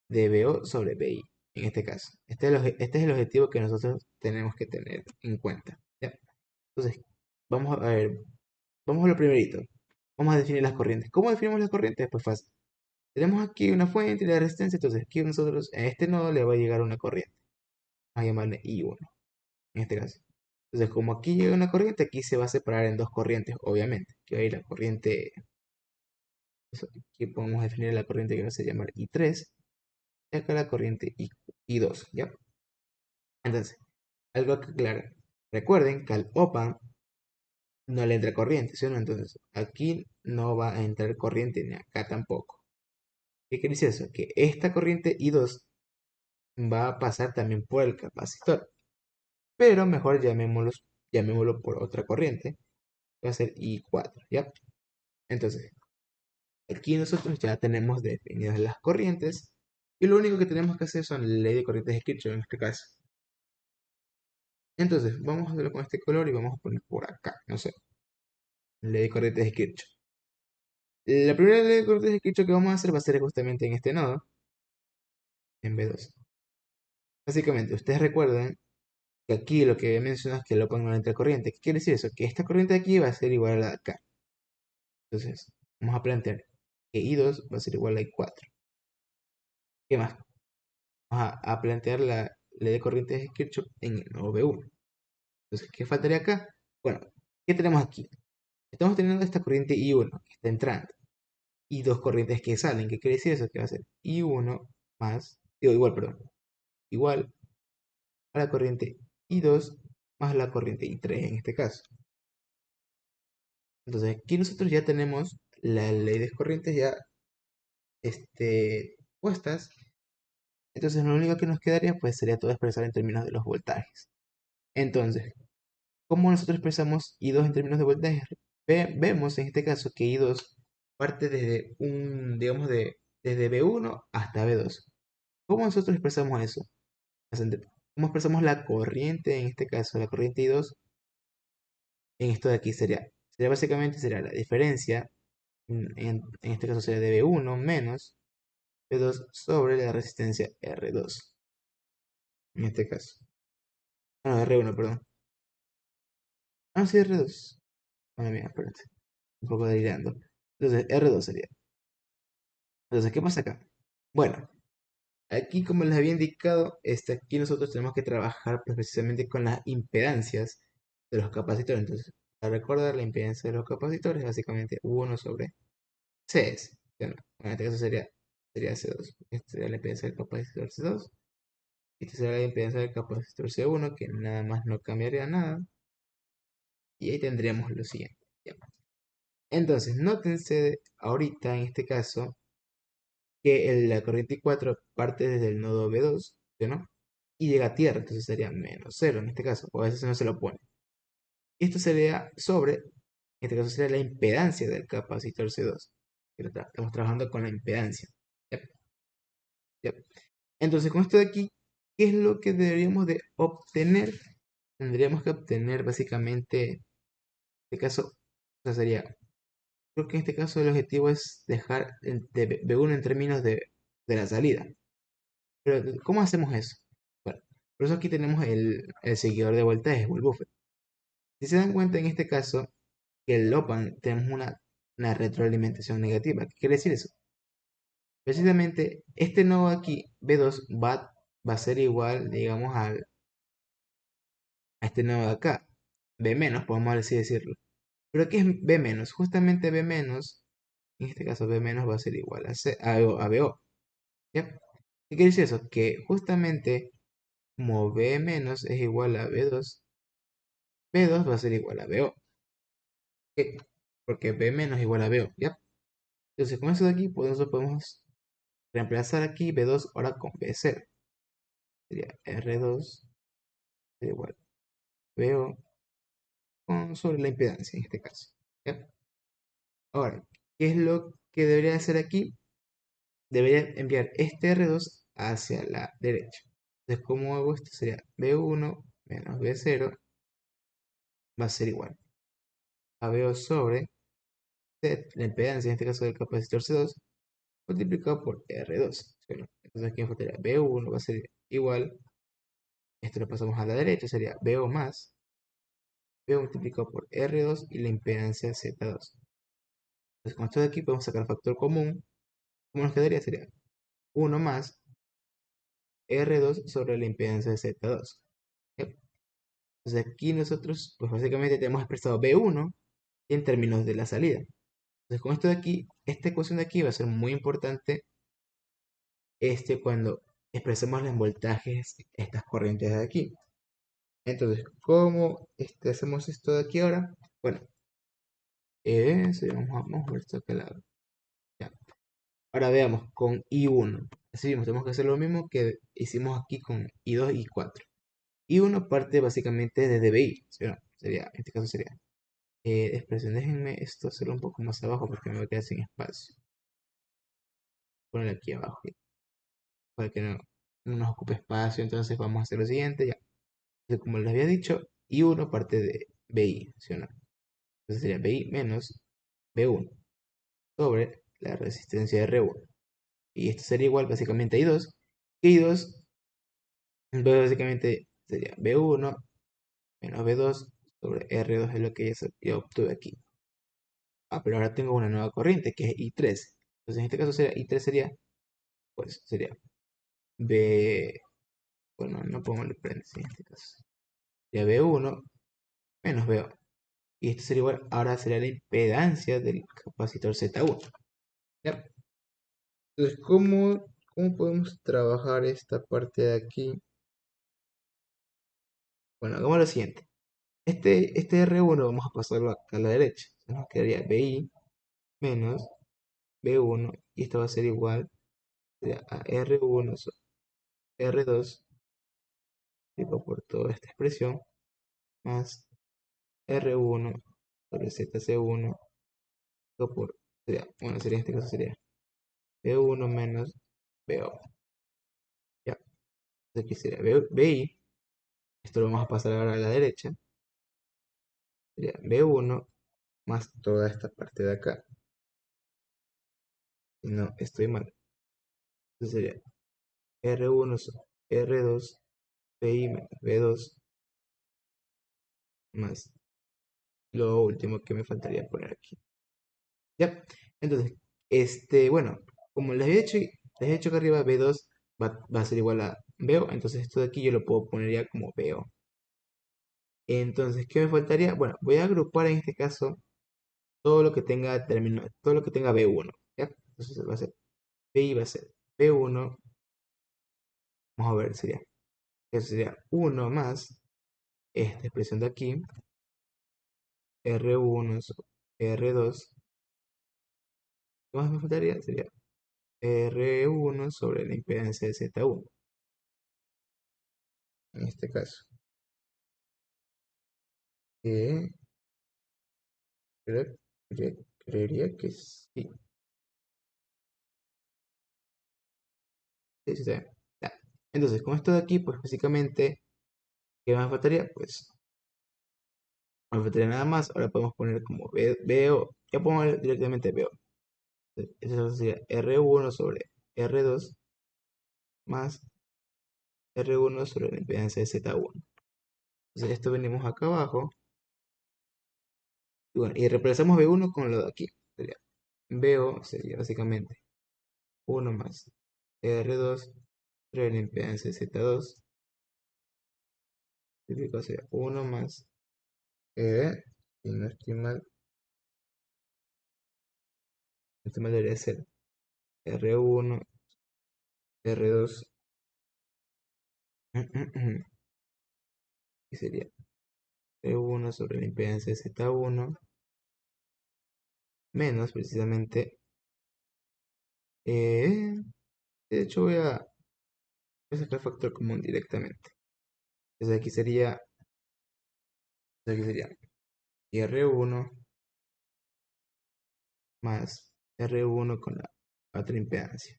de BO sobre BI, en este caso. Este es el objetivo que nosotros tenemos que tener en cuenta. ¿Ya? Entonces, vamos a ver, vamos a lo primerito. Vamos a definir las corrientes. ¿Cómo definimos las corrientes? Pues fácil. Tenemos aquí una fuente y la resistencia, entonces aquí nosotros a este nodo le va a llegar una corriente. Vamos a llamarle I1, en este caso. Entonces, como aquí llega una corriente, aquí se va a separar en dos corrientes, obviamente. Que va a ir la corriente, aquí podemos definir la corriente que va a llamar I3, y acá la corriente I2, ¿ya? Entonces, algo que aclarar. Recuerden que al OPA no le entra corriente, ¿sí o no? Entonces, aquí no va a entrar corriente ni acá tampoco. ¿Qué quiere decir eso? Que esta corriente I2 va a pasar también por el capacitor. Pero mejor llamémoslo por otra corriente. Va a ser I4, ¿ya? Entonces, aquí nosotros ya tenemos definidas las corrientes. Y lo único que tenemos que hacer son la ley de corrientes de Kirchhoff en este caso. Entonces, vamos a hacerlo con este color y vamos a poner por acá, no sé, ley de corrientes de Kirchhoff. La primera ley de corrientes de Kirchhoff que vamos a hacer va a ser justamente en este nodo, en B2. Básicamente, ustedes recuerdan que aquí lo que había mencionado es que lo pongo entre corriente. ¿Qué quiere decir eso? Que esta corriente de aquí va a ser igual a la de acá. Entonces, vamos a plantear que I2 va a ser igual a I4. ¿Qué más? Vamos a plantear ley de corrientes de Kirchhoff en el nodo B1. Entonces, ¿qué faltaría acá? Bueno, ¿qué tenemos aquí? Estamos teniendo esta corriente I1 que está entrando y dos corrientes que salen. ¿Qué quiere decir eso? Que va a ser I1 más, digo, igual, perdón, igual a la corriente I2 más la corriente I3 en este caso. Entonces, aquí nosotros ya tenemos la ley de corrientes ya puestas. Entonces, lo único que nos quedaría pues sería todo expresar en términos de los voltajes. Entonces, ¿cómo nosotros expresamos I2 en términos de voltaje? Vemos en este caso que I2 parte desde digamos, desde B1 hasta B2. ¿Cómo nosotros expresamos eso? ¿Cómo expresamos la corriente en este caso? La corriente I2 en esto de aquí sería básicamente sería la diferencia, en este caso sería de B1 menos B2 sobre la resistencia R2, en este caso. Ah, no, R1, perdón. Ah, sí, R2. Bueno, mía, espérate. Un poco delirando. Entonces, R2 sería. Entonces, ¿qué pasa acá? Bueno, aquí como les había indicado, aquí nosotros tenemos que trabajar pues, precisamente con las impedancias de los capacitores. Entonces, para recordar la impedancia de los capacitores, básicamente 1 sobre CS. Bueno, en este caso sería C2. Esta sería la impedancia del capacitor C2. Y esta sería la impedancia del capacitor C1, que nada más no cambiaría nada. Y ahí tendríamos lo siguiente. Ya. Entonces, nótense ahorita en este caso que la corriente I4 parte desde el nodo B2, ¿sí o no? Y llega a tierra, entonces sería menos cero en este caso, o a veces no se lo pone. Esto sería sobre, en este caso sería la impedancia del capacitor C2. Estamos trabajando con la impedancia. Yep, yep. Entonces, con esto de aquí, ¿qué es lo que deberíamos de obtener? Tendríamos que obtener básicamente, en este caso, o sea, sería, creo que en este caso el objetivo es dejar de B1 en términos de la salida. Pero, ¿cómo hacemos eso? Bueno, por eso aquí tenemos el seguidor de voltaje o el buffer. Si se dan cuenta en este caso, que el op-amp tenemos una retroalimentación negativa. ¿Qué quiere decir eso? Precisamente este nodo aquí, B2, va a ser igual, digamos, a este nodo de acá. B menos, podemos así decirlo. Pero ¿qué es B menos? Justamente B menos, en este caso B menos va a ser igual a BO. ¿Ya? ¿Qué quiere decir eso? Que justamente como B menos es igual a B2, B2 va a ser igual a BO. ¿Qué? Porque B menos es igual a BO. ¿Ya? Entonces con eso de aquí podemos reemplazar aquí B2 ahora con B0. Sería R2 igual a BO sobre la impedancia en este caso. ¿Ya? Ahora, ¿qué es lo que debería hacer aquí? Debería enviar este R2 hacia la derecha. Entonces, ¿cómo hago esto? Sería B1 menos B0 va a ser igual a BO sobre Z, la impedancia en este caso del capacitor C2, multiplicado por R2. ¿Sí? Entonces aquí me faltaría B1 va a ser igual, esto lo pasamos a la derecha, sería BO más B multiplicado por R2 y la impedancia Z2. Entonces con esto de aquí podemos sacar factor común. ¿Cómo nos quedaría? Sería 1 más R2 sobre la impedancia de Z2. ¿Sí? Entonces aquí nosotros, pues básicamente tenemos expresado B1 en términos de la salida. Entonces con esto de aquí, esta ecuación de aquí va a ser muy importante cuando expresemos los voltajes, estas corrientes de aquí. Entonces, ¿cómo hacemos esto de aquí ahora? Bueno, vamos a ver esto que lado. Ya. Ahora veamos con I1. Así mismo, tenemos que hacer lo mismo que hicimos aquí con I2 y I4. I1 parte básicamente de DBI, ¿sí o no? Sería, en este caso sería expresión, déjenme esto hacerlo un poco más abajo porque me voy a quedar sin espacio. Ponerlo aquí abajo, ya, para que no nos ocupe espacio. Entonces vamos a hacer lo siguiente, ya. Entonces, como les había dicho, I1 parte de BI, ¿sí o no? Entonces sería BI menos B1 sobre la resistencia R1. Y esto sería igual básicamente a I2. Que I2 entonces básicamente sería B1 menos B2 sobre R2 es lo que ya obtuve aquí. Ah, pero ahora tengo una nueva corriente que es I3. Entonces en este caso sería I3 sería, pues sería B, Bueno, no pongo el paréntesis en este caso. Ya B1 menos B1. Y esto sería igual, ahora sería la impedancia del capacitor Z1. ¿Ya? Entonces, ¿cómo podemos trabajar esta parte de aquí? Bueno, hagamos lo siguiente. Este R1 vamos a pasarlo acá a la derecha. Entonces nos quedaría BI menos B1 y esto va a ser igual a R1 R2 digo por toda esta expresión más R1 sobre ZC1 por, bueno, sería en este caso sería B1 menos BO. Ya, entonces aquí sería BI, esto lo vamos a pasar ahora a la derecha, sería B1 más toda esta parte de acá. Y no, estoy mal. Entonces sería R1 sobre R2 BI menos B2 más lo último que me faltaría poner aquí. Ya, entonces, bueno, como les he dicho que arriba B2 va a ser igual a BO, entonces esto de aquí yo lo puedo poner ya como BO. Entonces, ¿qué me faltaría? Bueno, voy a agrupar en este caso todo lo que tenga todo lo que tenga B1, ¿ya? Entonces va a ser BI va a ser B1, vamos a ver, eso sería 1 más esta expresión de aquí, R1 R2, ¿qué más me faltaría? Sería R1 sobre la impedancia de Z1, en este caso. Que creo- creería que sí. Sí, sí, sí. Ya. Entonces, con esto de aquí, pues básicamente, ¿qué me faltaría? Pues no me faltaría nada más. Ahora podemos poner como veo, ya pongo directamente veo. Eso sería R1 sobre R2 más R1 sobre la impedancia de Z1. Entonces, esto venimos acá abajo. Y bueno, y reemplazamos B1 con lo de aquí. Sería BO sería básicamente 1 más R2 sobre la impedancia de Z2. Típico sería 1 más, si no estoy mal debería ser R1, R2, y sería R1 sobre la impedancia de Z1, menos precisamente, eh, de hecho voy a sacar factor común directamente. Entonces aquí sería R1 más R1 con la otra impedancia.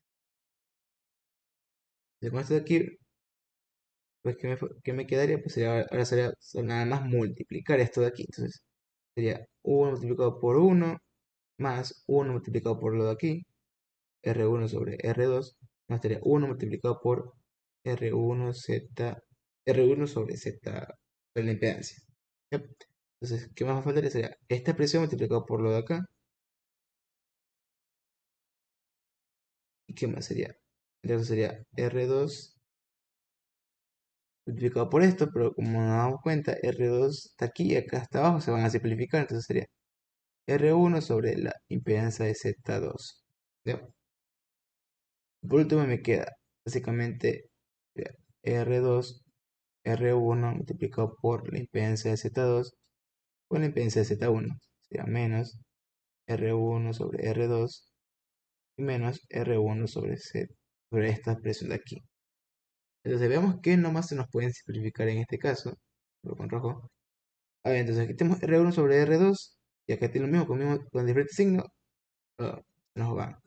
Entonces con esto de aquí, pues ¿qué me quedaría? Pues ahora sería nada más multiplicar esto de aquí. Entonces sería 1 multiplicado por 1 más 1 multiplicado por lo de aquí, R1 sobre R2, nos daría 1 multiplicado por R1 Z, R1 sobre Z, sobre la impedancia. ¿Ya? Entonces, ¿qué más me faltaría? Sería esta expresión multiplicado por lo de acá. ¿Y qué más sería? Entonces sería R2 multiplicado por esto, pero como nos damos cuenta, R2 está aquí y acá está abajo, se van a simplificar, entonces sería R1 sobre la impedancia de Z2. ¿Ya? Por último me queda básicamente R2, R1 multiplicado por la impedancia de Z2 o la impedancia de Z1. Sería menos R1 sobre R2 y menos R1 sobre esta expresión de aquí. Entonces veamos que nomás se nos pueden simplificar en este caso, pero con rojo. A ver, entonces aquí tenemos R1 sobre R2 y acá tiene lo mismo con diferente signo. Se nos va.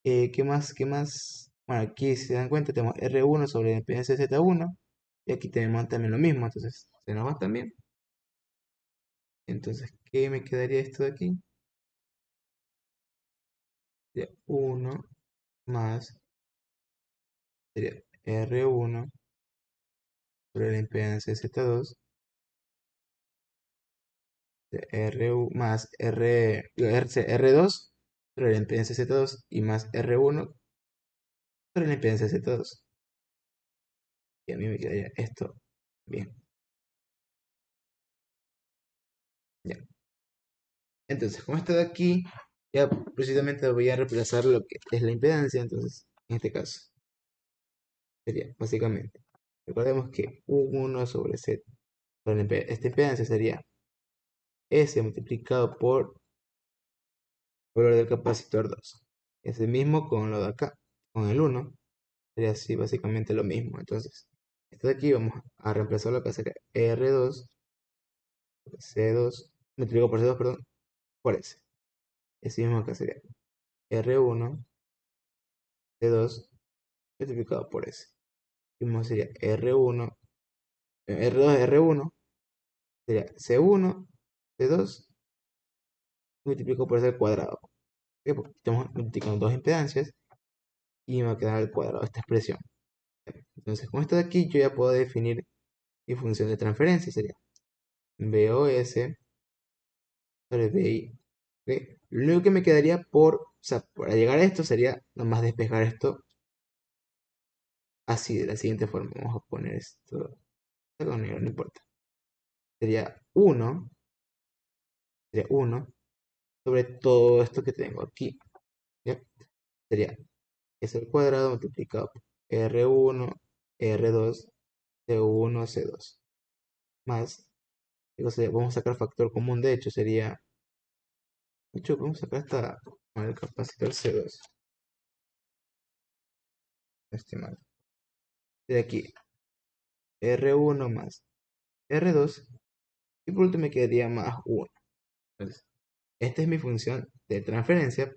¿Qué más? ¿Qué más? Bueno, aquí si se dan cuenta tenemos R1 sobre la impedancia de Z1 y aquí tenemos también lo mismo, entonces se nos va también. Entonces, ¿qué me quedaría esto de aquí? Sería 1 más, sería R1 sobre la impedancia de Z2, más R2 sobre la impedancia de Z2 y más R1 sobre la impedancia de Z2. Y a mí me quedaría esto bien. Ya. Entonces, con esto de aquí, ya precisamente voy a reemplazar lo que es la impedancia. Entonces, en este caso, sería básicamente, recordemos que U1 sobre Z, esta impedancia sería S multiplicado por valor del capacitor 2. Ese mismo con lo de acá, con el 1, sería así básicamente lo mismo. Entonces, esto de aquí vamos a reemplazarlo acá, sería R2, C2, multiplicado por C2, perdón, por S. Ese mismo acá sería R1, C2, multiplicado por S. Y mismo sería R1, R2, R1, sería C1, C2, multiplicado por S al cuadrado. ¿Ok? Porque estamos multiplicando dos impedancias y me va a quedar al cuadrado esta expresión. Entonces, con esto de aquí yo ya puedo definir mi función de transferencia. Sería BOS sobre BI. ¿Ok? Lo único que me quedaría o sea, para llegar a esto sería nomás despejar esto así, de la siguiente forma. Vamos a poner esto con negro, no importa. Sería 1, sería 1 sobre todo esto que tengo aquí. ¿Ya? Sería S al cuadrado multiplicado por R1, R2, C1, C2. Más, digo, vamos a sacar factor común, de hecho, sería, de hecho, vamos a sacar hasta el capacitor C2, estimado. De aquí, R1 más R2, y por último me quedaría más 1. Entonces, esta es mi función de transferencia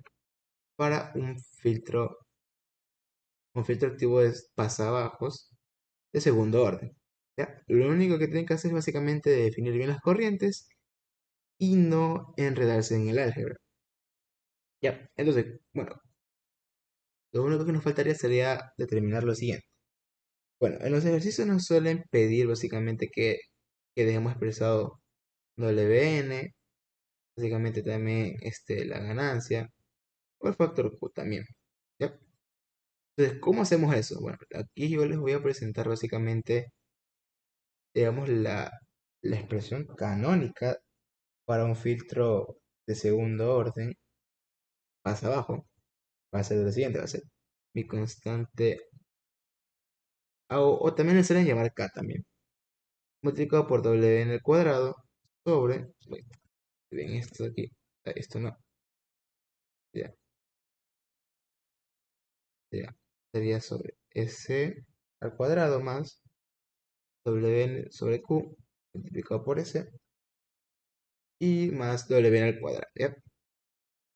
para un filtro activo de pasabajos de segundo orden. ¿Ya? Lo único que tienen que hacer es básicamente definir bien las corrientes y no enredarse en el álgebra. Ya, entonces, bueno, lo único que nos faltaría sería determinar lo siguiente. Bueno, en los ejercicios nos suelen pedir básicamente que dejemos expresado WN, básicamente también la ganancia, o el factor Q también. ¿Ya? Entonces, ¿cómo hacemos eso? Bueno, aquí yo les voy a presentar básicamente, digamos, la expresión canónica para un filtro de segundo orden, pasa abajo, va a ser lo siguiente, va a ser mi constante, o también le suelen llamar K también, multiplicado por W en el cuadrado sobre, bien, esto de aquí, esto no, ya, ya, sería sobre S al cuadrado más W sobre Q multiplicado por S y más W al cuadrado, ¿ya?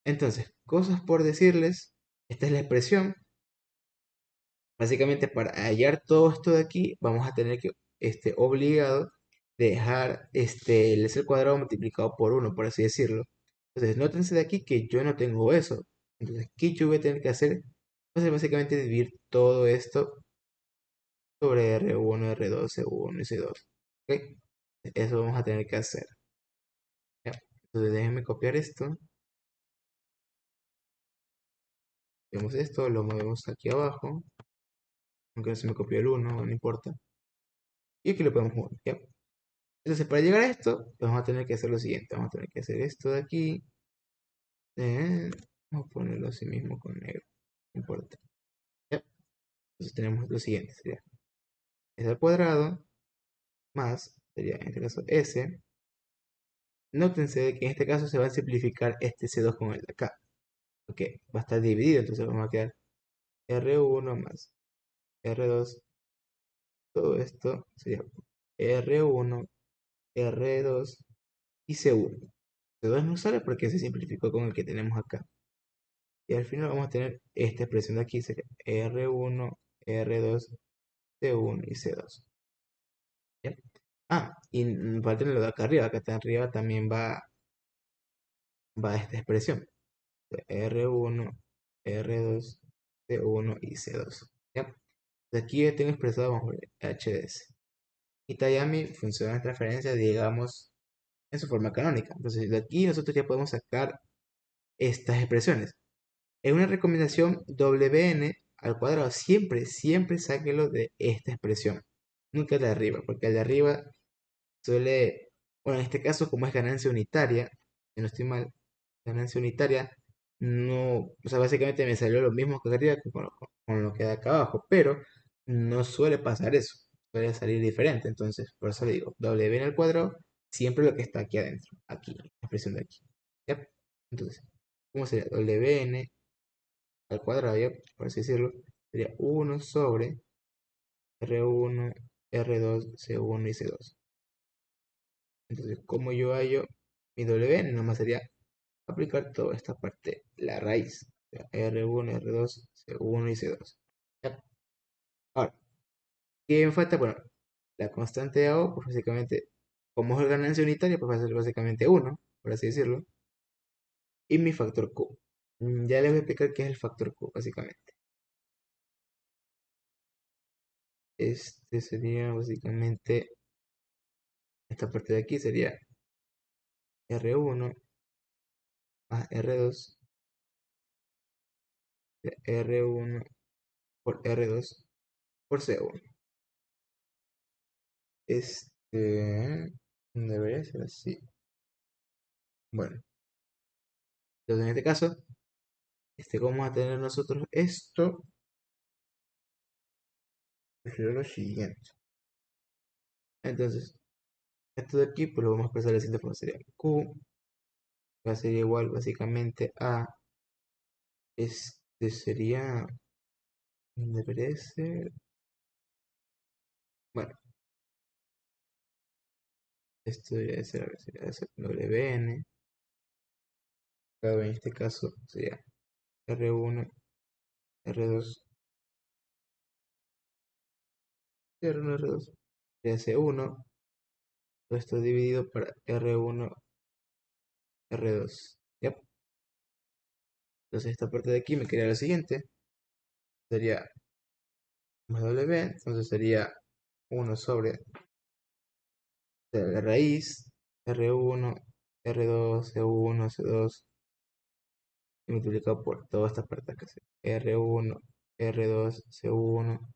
Entonces, cosas por decirles, esta es la expresión. Básicamente, para hallar todo esto de aquí, vamos a tener que, obligado, dejar el S al cuadrado multiplicado por uno, por así decirlo. Entonces, nótense de aquí que yo no tengo eso. Entonces, aquí yo voy a tener que hacer, pues, básicamente dividir todo esto sobre R1, R2, C1 y C2. ¿Ok? Eso vamos a tener que hacer. ¿Ya? Entonces, déjenme copiar esto. Vemos esto, lo movemos aquí abajo. Aunque no se me copió el uno, no importa. Y aquí lo podemos mover. ¿Ya? Entonces, para llegar a esto, vamos a tener que hacer lo siguiente. Vamos a tener que hacer esto de aquí. Vamos a ponerlo así mismo con negro. No importa. ¿Ya? Entonces tenemos lo siguiente. Sería S al cuadrado más, sería en este caso S. Nótense que en este caso se va a simplificar este C2 con el de acá. Porque va a estar dividido. Entonces vamos a quedar R1 más R2. Todo esto sería R1, R2 y C1. C2 no sale porque se simplificó con el que tenemos acá. Y al final vamos a tener esta expresión de aquí, sería R1, R2, C1 y C2. ¿Ya? Ah, y falta lo de acá arriba, acá está arriba también va esta expresión. R1, R2, C1 y C2. ¿Ya? De aquí ya tengo expresado, vamos a ver, HDS. Y está ya mi función de transferencia, digamos, en su forma canónica. Entonces, de aquí nosotros ya podemos sacar estas expresiones. En una recomendación WN al cuadrado, siempre sáquelo de esta expresión. nunca el de arriba, porque el de arriba suele, bueno, en este caso como es ganancia unitaria, si no estoy mal, ganancia unitaria, no, o sea, básicamente me salió lo mismo que arriba que con lo que da acá abajo, pero no suele pasar eso, suele salir diferente, entonces por eso le digo, W en el cuadrado, siempre lo que está aquí adentro, aquí, la expresión de aquí, ¿ya? Entonces, ¿cómo sería? WN al cuadrado, ¿ya? Por así decirlo, sería 1 sobre R1, R2, C1 y C2. Entonces, como yo hallo mi WN, nada más sería aplicar toda esta parte, la raíz, o sea, R1, R2, C1 y C2. Ya. Ahora, ¿qué me falta? Bueno, la constante de AO, pues básicamente, como es ganancia unitaria, pues va a ser básicamente 1, por así decirlo, y mi factor Q. Ya les voy a explicar qué es el factor Q, básicamente. Este sería básicamente, esta parte de aquí sería R1 más R2, R1 por R2 por C1. Debería ser así. Bueno, entonces en este caso, ¿cómo vamos a tener nosotros esto? Prefiero lo siguiente. Entonces, esto de aquí, pues lo vamos a expresar de la siguiente forma. Sería Q, va a ser igual básicamente a, sería, debería ser, bueno, esto debería ser, a ver, sería WN, claro, en este caso sería R1, R2, R1, R2, sería C1, todo esto dividido para R1, R2. ¿Ya? Entonces esta parte de aquí me quedaría lo siguiente, sería más W, entonces sería 1 sobre la raíz, R1, R2, C1, C2, y multiplicado por toda esta parte que es R1, R2, C1,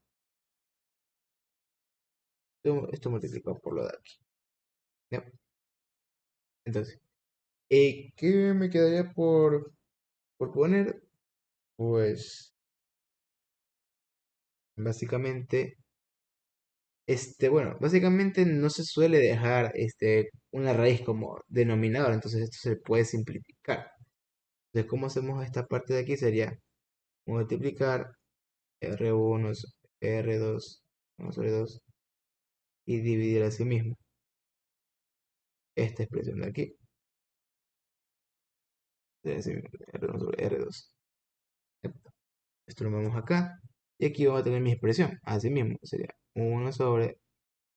esto multiplicado por lo de aquí. ¿Ya? Entonces, ¿qué me quedaría por poner? Pues básicamente, bueno, básicamente no se suele dejar una raíz como denominador, entonces esto se puede simplificar. Entonces, ¿cómo hacemos esta parte de aquí? Sería multiplicar R1, R2, 1 sobre 2 y dividir a sí mismo esta expresión de aquí. De así mismo, R1 sobre R2. Esto lo vamos acá. Y aquí vamos a tener mi expresión. Así mismo sería 1 sobre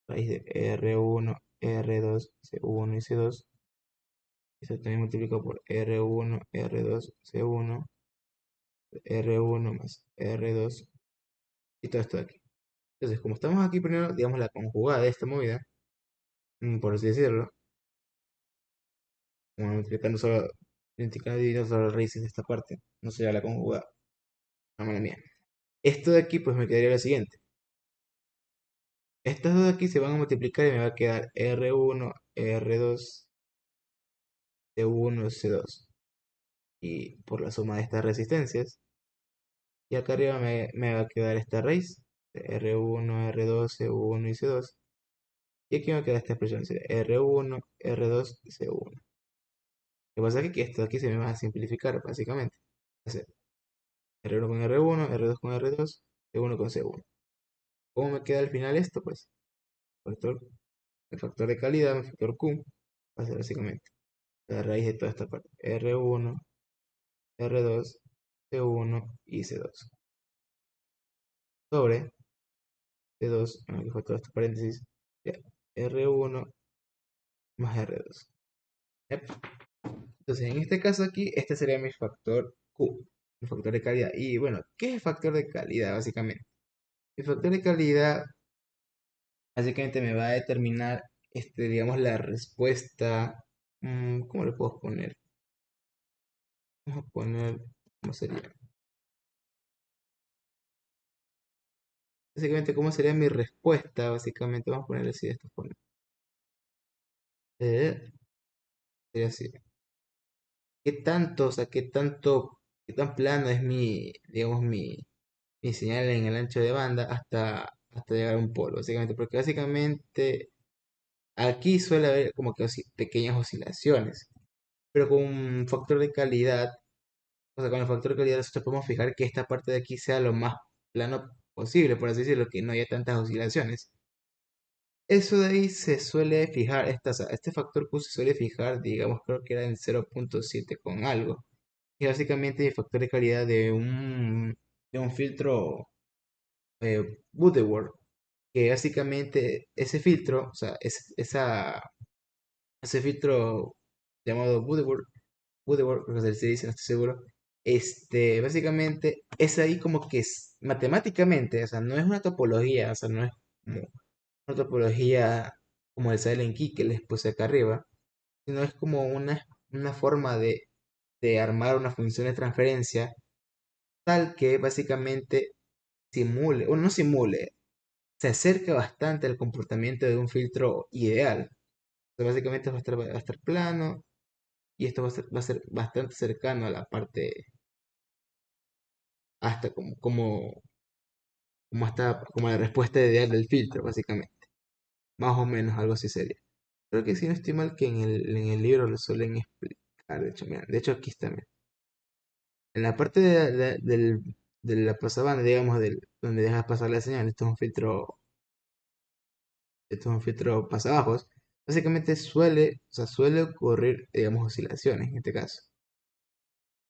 raíz de R1, R2, C1 y C2. Esto también multiplicado por R1, R2, C1, R1 más R2 y todo esto de aquí. Entonces, como estamos aquí primero, digamos la conjugada de esta movida, por así decirlo, como multiplicando y dividiendo solo las raíces de esta parte, no sería la conjugada, no mala mía. Esto de aquí, pues me quedaría lo siguiente. Estas dos de aquí se van a multiplicar y me va a quedar R1, R2, C1, C2. Y por la suma de estas resistencias, y acá arriba me va a quedar esta raíz, de R1, R2, C1 y C2. Y aquí me va a quedar esta expresión, sería R1, R2, C1. Lo que pasa es que esto de aquí se me va a simplificar, básicamente. Va a ser R1 con R1, R2 con R2, C1 con C1. ¿Cómo me queda al final esto? Pues factor, el factor de calidad, el factor Q, va a ser básicamente la raíz de toda esta parte. R1, R2, C1 y C2. Sobre C2, que fue todo este paréntesis, ya, R1 más R2. ¿Ya? Entonces, en este caso aquí, este sería mi factor Q, el factor de calidad. Y bueno, ¿qué es el factor de calidad, básicamente? El factor de calidad, básicamente me va a determinar, digamos, la respuesta. ¿Cómo le puedo poner? Vamos a poner, ¿cómo sería? Básicamente, ¿cómo sería mi respuesta? Básicamente, vamos a ponerle así de esta forma. Eh, Sería así. ¿Qué tanto, o sea, qué tan plano es mi, digamos, mi señal en el ancho de banda hasta llegar a un polo? Básicamente, porque básicamente aquí suele haber como que pequeñas oscilaciones, pero con un factor de calidad, o sea, con el factor de calidad nosotros podemos fijar que esta parte de aquí sea lo más plano posible, por así decirlo, que no haya tantas oscilaciones. Eso de ahí se suele fijar, este factor Q se suele fijar, digamos, creo que era en 0.7 con algo. Y básicamente el factor de calidad de un filtro Butterworth, que básicamente ese filtro, o sea, ese filtro llamado Butterworth, creo que se dice, no estoy seguro, básicamente es ahí como que es matemáticamente, o sea, no es una topología, o sea, no es como una topología como el Silent Key que les puse acá arriba, sino es como una forma de armar una función de transferencia tal que básicamente simule, o no simule, se acerca bastante al comportamiento de un filtro ideal. O sea, básicamente va a estar plano y esto va a ser bastante cercano a la parte, hasta como la respuesta ideal del filtro, básicamente. Más o menos algo así sería. Creo que si no estoy mal que en el libro lo suelen explicar. De hecho, mira, de hecho aquí está, mira. En la parte de la pasabanda, digamos, donde dejas pasar la señal, esto es un filtro pasabajos, básicamente o sea, suele ocurrir, digamos, oscilaciones en este caso.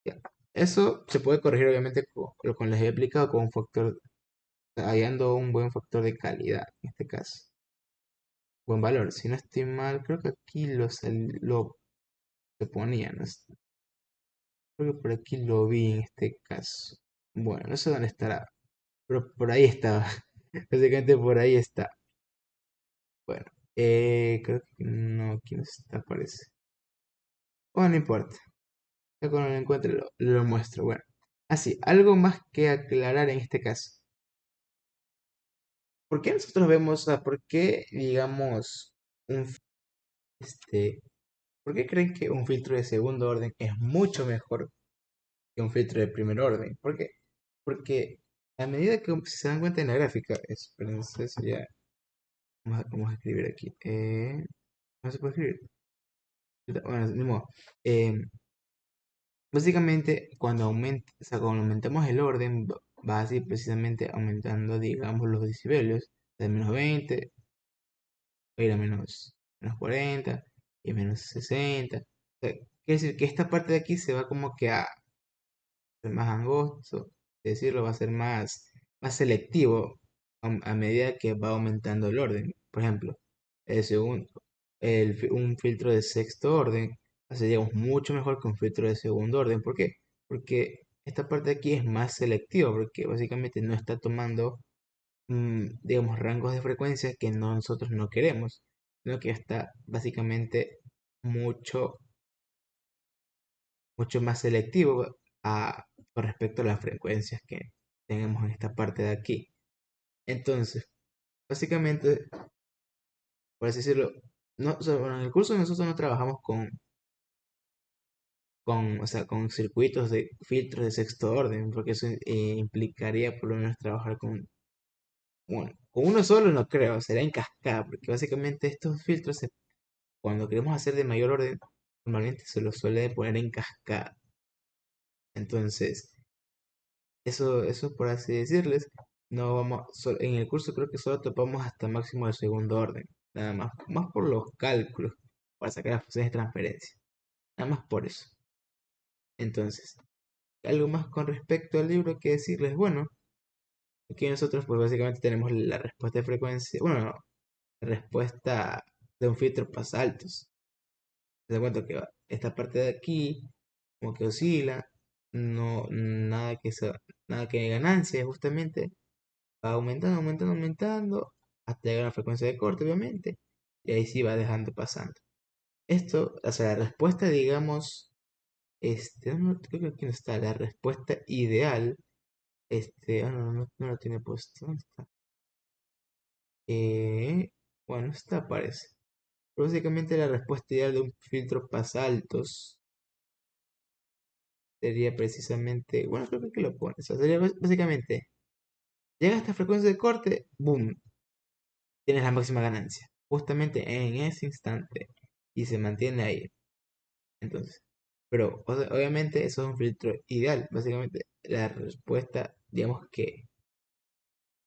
Ya. Eso se puede corregir obviamente con les he explicado con un factor, hallando un buen factor de calidad, en este caso. Buen valor. Si no estoy mal, creo que aquí lo se ponía, ¿no? Creo que por aquí lo vi en este caso. Bueno, no sé dónde estará, pero por ahí estaba. Básicamente por ahí está. Bueno, creo que no, aquí no está, parece. Bueno, no importa. Ya cuando lo encuentre lo muestro. Bueno, así, algo más que aclarar en este caso. ¿Por qué nosotros vemos, o sea, por qué, digamos, un, este, por qué creen que un filtro de segundo orden es mucho mejor que un filtro de primer orden? ¿Por qué? Porque a medida que, si se dan cuenta en la gráfica, espérense, ya, vamos a escribir aquí. No se puede escribir. Bueno, ni modo. Eh, Básicamente, o sea, cuando aumentamos el orden, va así precisamente aumentando, digamos, los decibelios de -20, va a ir a menos 40 y menos 60. O sea, quiere decir que esta parte de aquí se va como que a ser más angosto, es decirlo, va a ser más selectivo a medida que va aumentando el orden. Por ejemplo, el segundo, un filtro de sexto orden sería mucho mejor que un filtro de segundo orden. ¿Por qué? Porque esta parte de aquí es más selectiva, porque básicamente no está tomando, digamos, rangos de frecuencia que nosotros no queremos, sino que está básicamente mucho mucho más selectivo con respecto a las frecuencias que tenemos en esta parte de aquí. Entonces, básicamente, por así decirlo, no, o sea, bueno, en el curso nosotros no trabajamos o sea, con circuitos de filtros de sexto orden, porque eso implicaría por lo menos trabajar bueno, con uno solo no creo, será en cascada, porque básicamente estos filtros, cuando queremos hacer de mayor orden, normalmente se los suele poner en cascada. Entonces, eso por así decirles. No vamos, en el curso creo que solo topamos hasta máximo de segundo orden, nada más, más por los cálculos para sacar las funciones de transferencia, nada más por eso. Entonces, algo más con respecto al libro que decirles, bueno, aquí nosotros pues básicamente tenemos la respuesta de frecuencia, bueno, no, la respuesta de un filtro para altos. Te das cuenta que esta parte de aquí como que oscila, no, nada que ganancia justamente va aumentando, aumentando, aumentando, hasta llegar a la frecuencia de corte, obviamente, y ahí sí va dejando pasando. Esto, o sea, la respuesta, digamos, creo que aquí no está, la respuesta ideal, no lo tiene puesto, ¿dónde está? Bueno, esta parece. Pero básicamente la respuesta ideal de un filtro pasaltos sería precisamente, bueno, creo que aquí lo pones. O sea, sería básicamente, llega a esta frecuencia de corte, boom, tienes la máxima ganancia. Justamente en ese instante. Y se mantiene ahí. Entonces, pero obviamente eso es un filtro ideal. Básicamente la respuesta, digamos que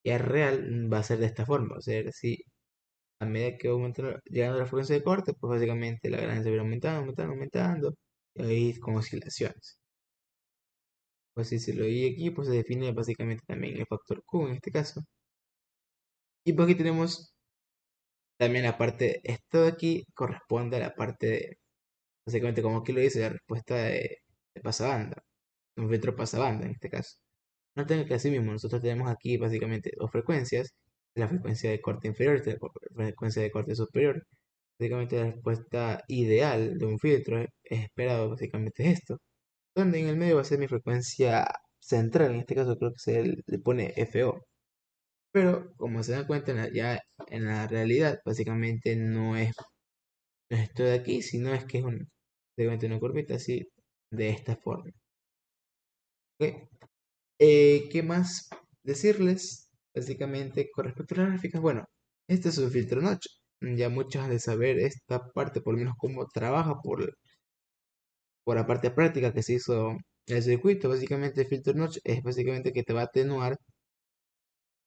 ya real, va a ser de esta forma. O sea, si a medida que va llegando a la frecuencia de corte, pues básicamente la ganancia va aumentando, aumentando, aumentando. Y ahí con oscilaciones. Pues si se lo di aquí, pues se define básicamente también el factor Q en este caso. Y pues aquí tenemos también la parte, esto de aquí corresponde a la parte de, básicamente como aquí lo dice, la respuesta de pasabanda, un filtro pasabanda en este caso. No tengo que así mismo, nosotros tenemos aquí básicamente dos frecuencias, la frecuencia de corte inferior y la frecuencia de corte superior. Básicamente la respuesta ideal de un filtro es esperado, básicamente es esto, donde en el medio va a ser mi frecuencia central, en este caso creo que se le pone FO. Pero como se dan cuenta ya en la realidad, básicamente no es esto de aquí, sino es que es básicamente una curvita así de esta forma. ¿Ok? ¿Qué más decirles? Básicamente con respecto a las gráficas, bueno, este es un filtro notch. Ya muchos han de saber esta parte, por lo menos cómo trabaja por la parte práctica que se hizo el circuito. Básicamente el filtro notch es básicamente que te va a atenuar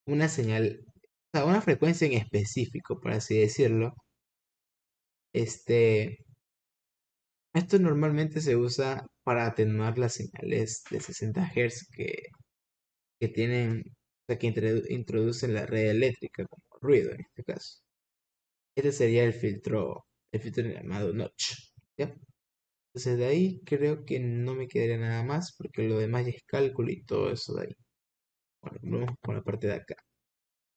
una señal, o sea, una frecuencia en específico, por así decirlo. Este, esto normalmente se usa para atenuar las señales de 60 Hz que tienen, o sea, que introducen la red eléctrica como ruido en este caso. Este sería el filtro llamado notch. ¿Ya? Entonces de ahí creo que no me quedaría nada más porque lo demás ya es cálculo y todo eso de ahí. Bueno, vamos con la parte de acá.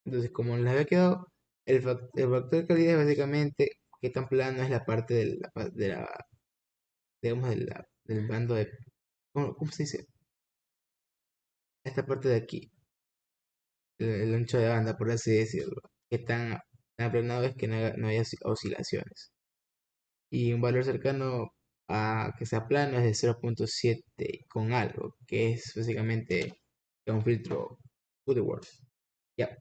Entonces, como les había quedado, el factor de calidad es básicamente qué tan plano es la parte digamos, del bando de, ¿cómo se dice? Esta parte de aquí, el ancho de banda, por así decirlo. Qué tan aplanado es que no haya oscilaciones. Y un valor cercano a que sea plano es de 0.7 con algo, que es básicamente un filtro Woodward. Ya.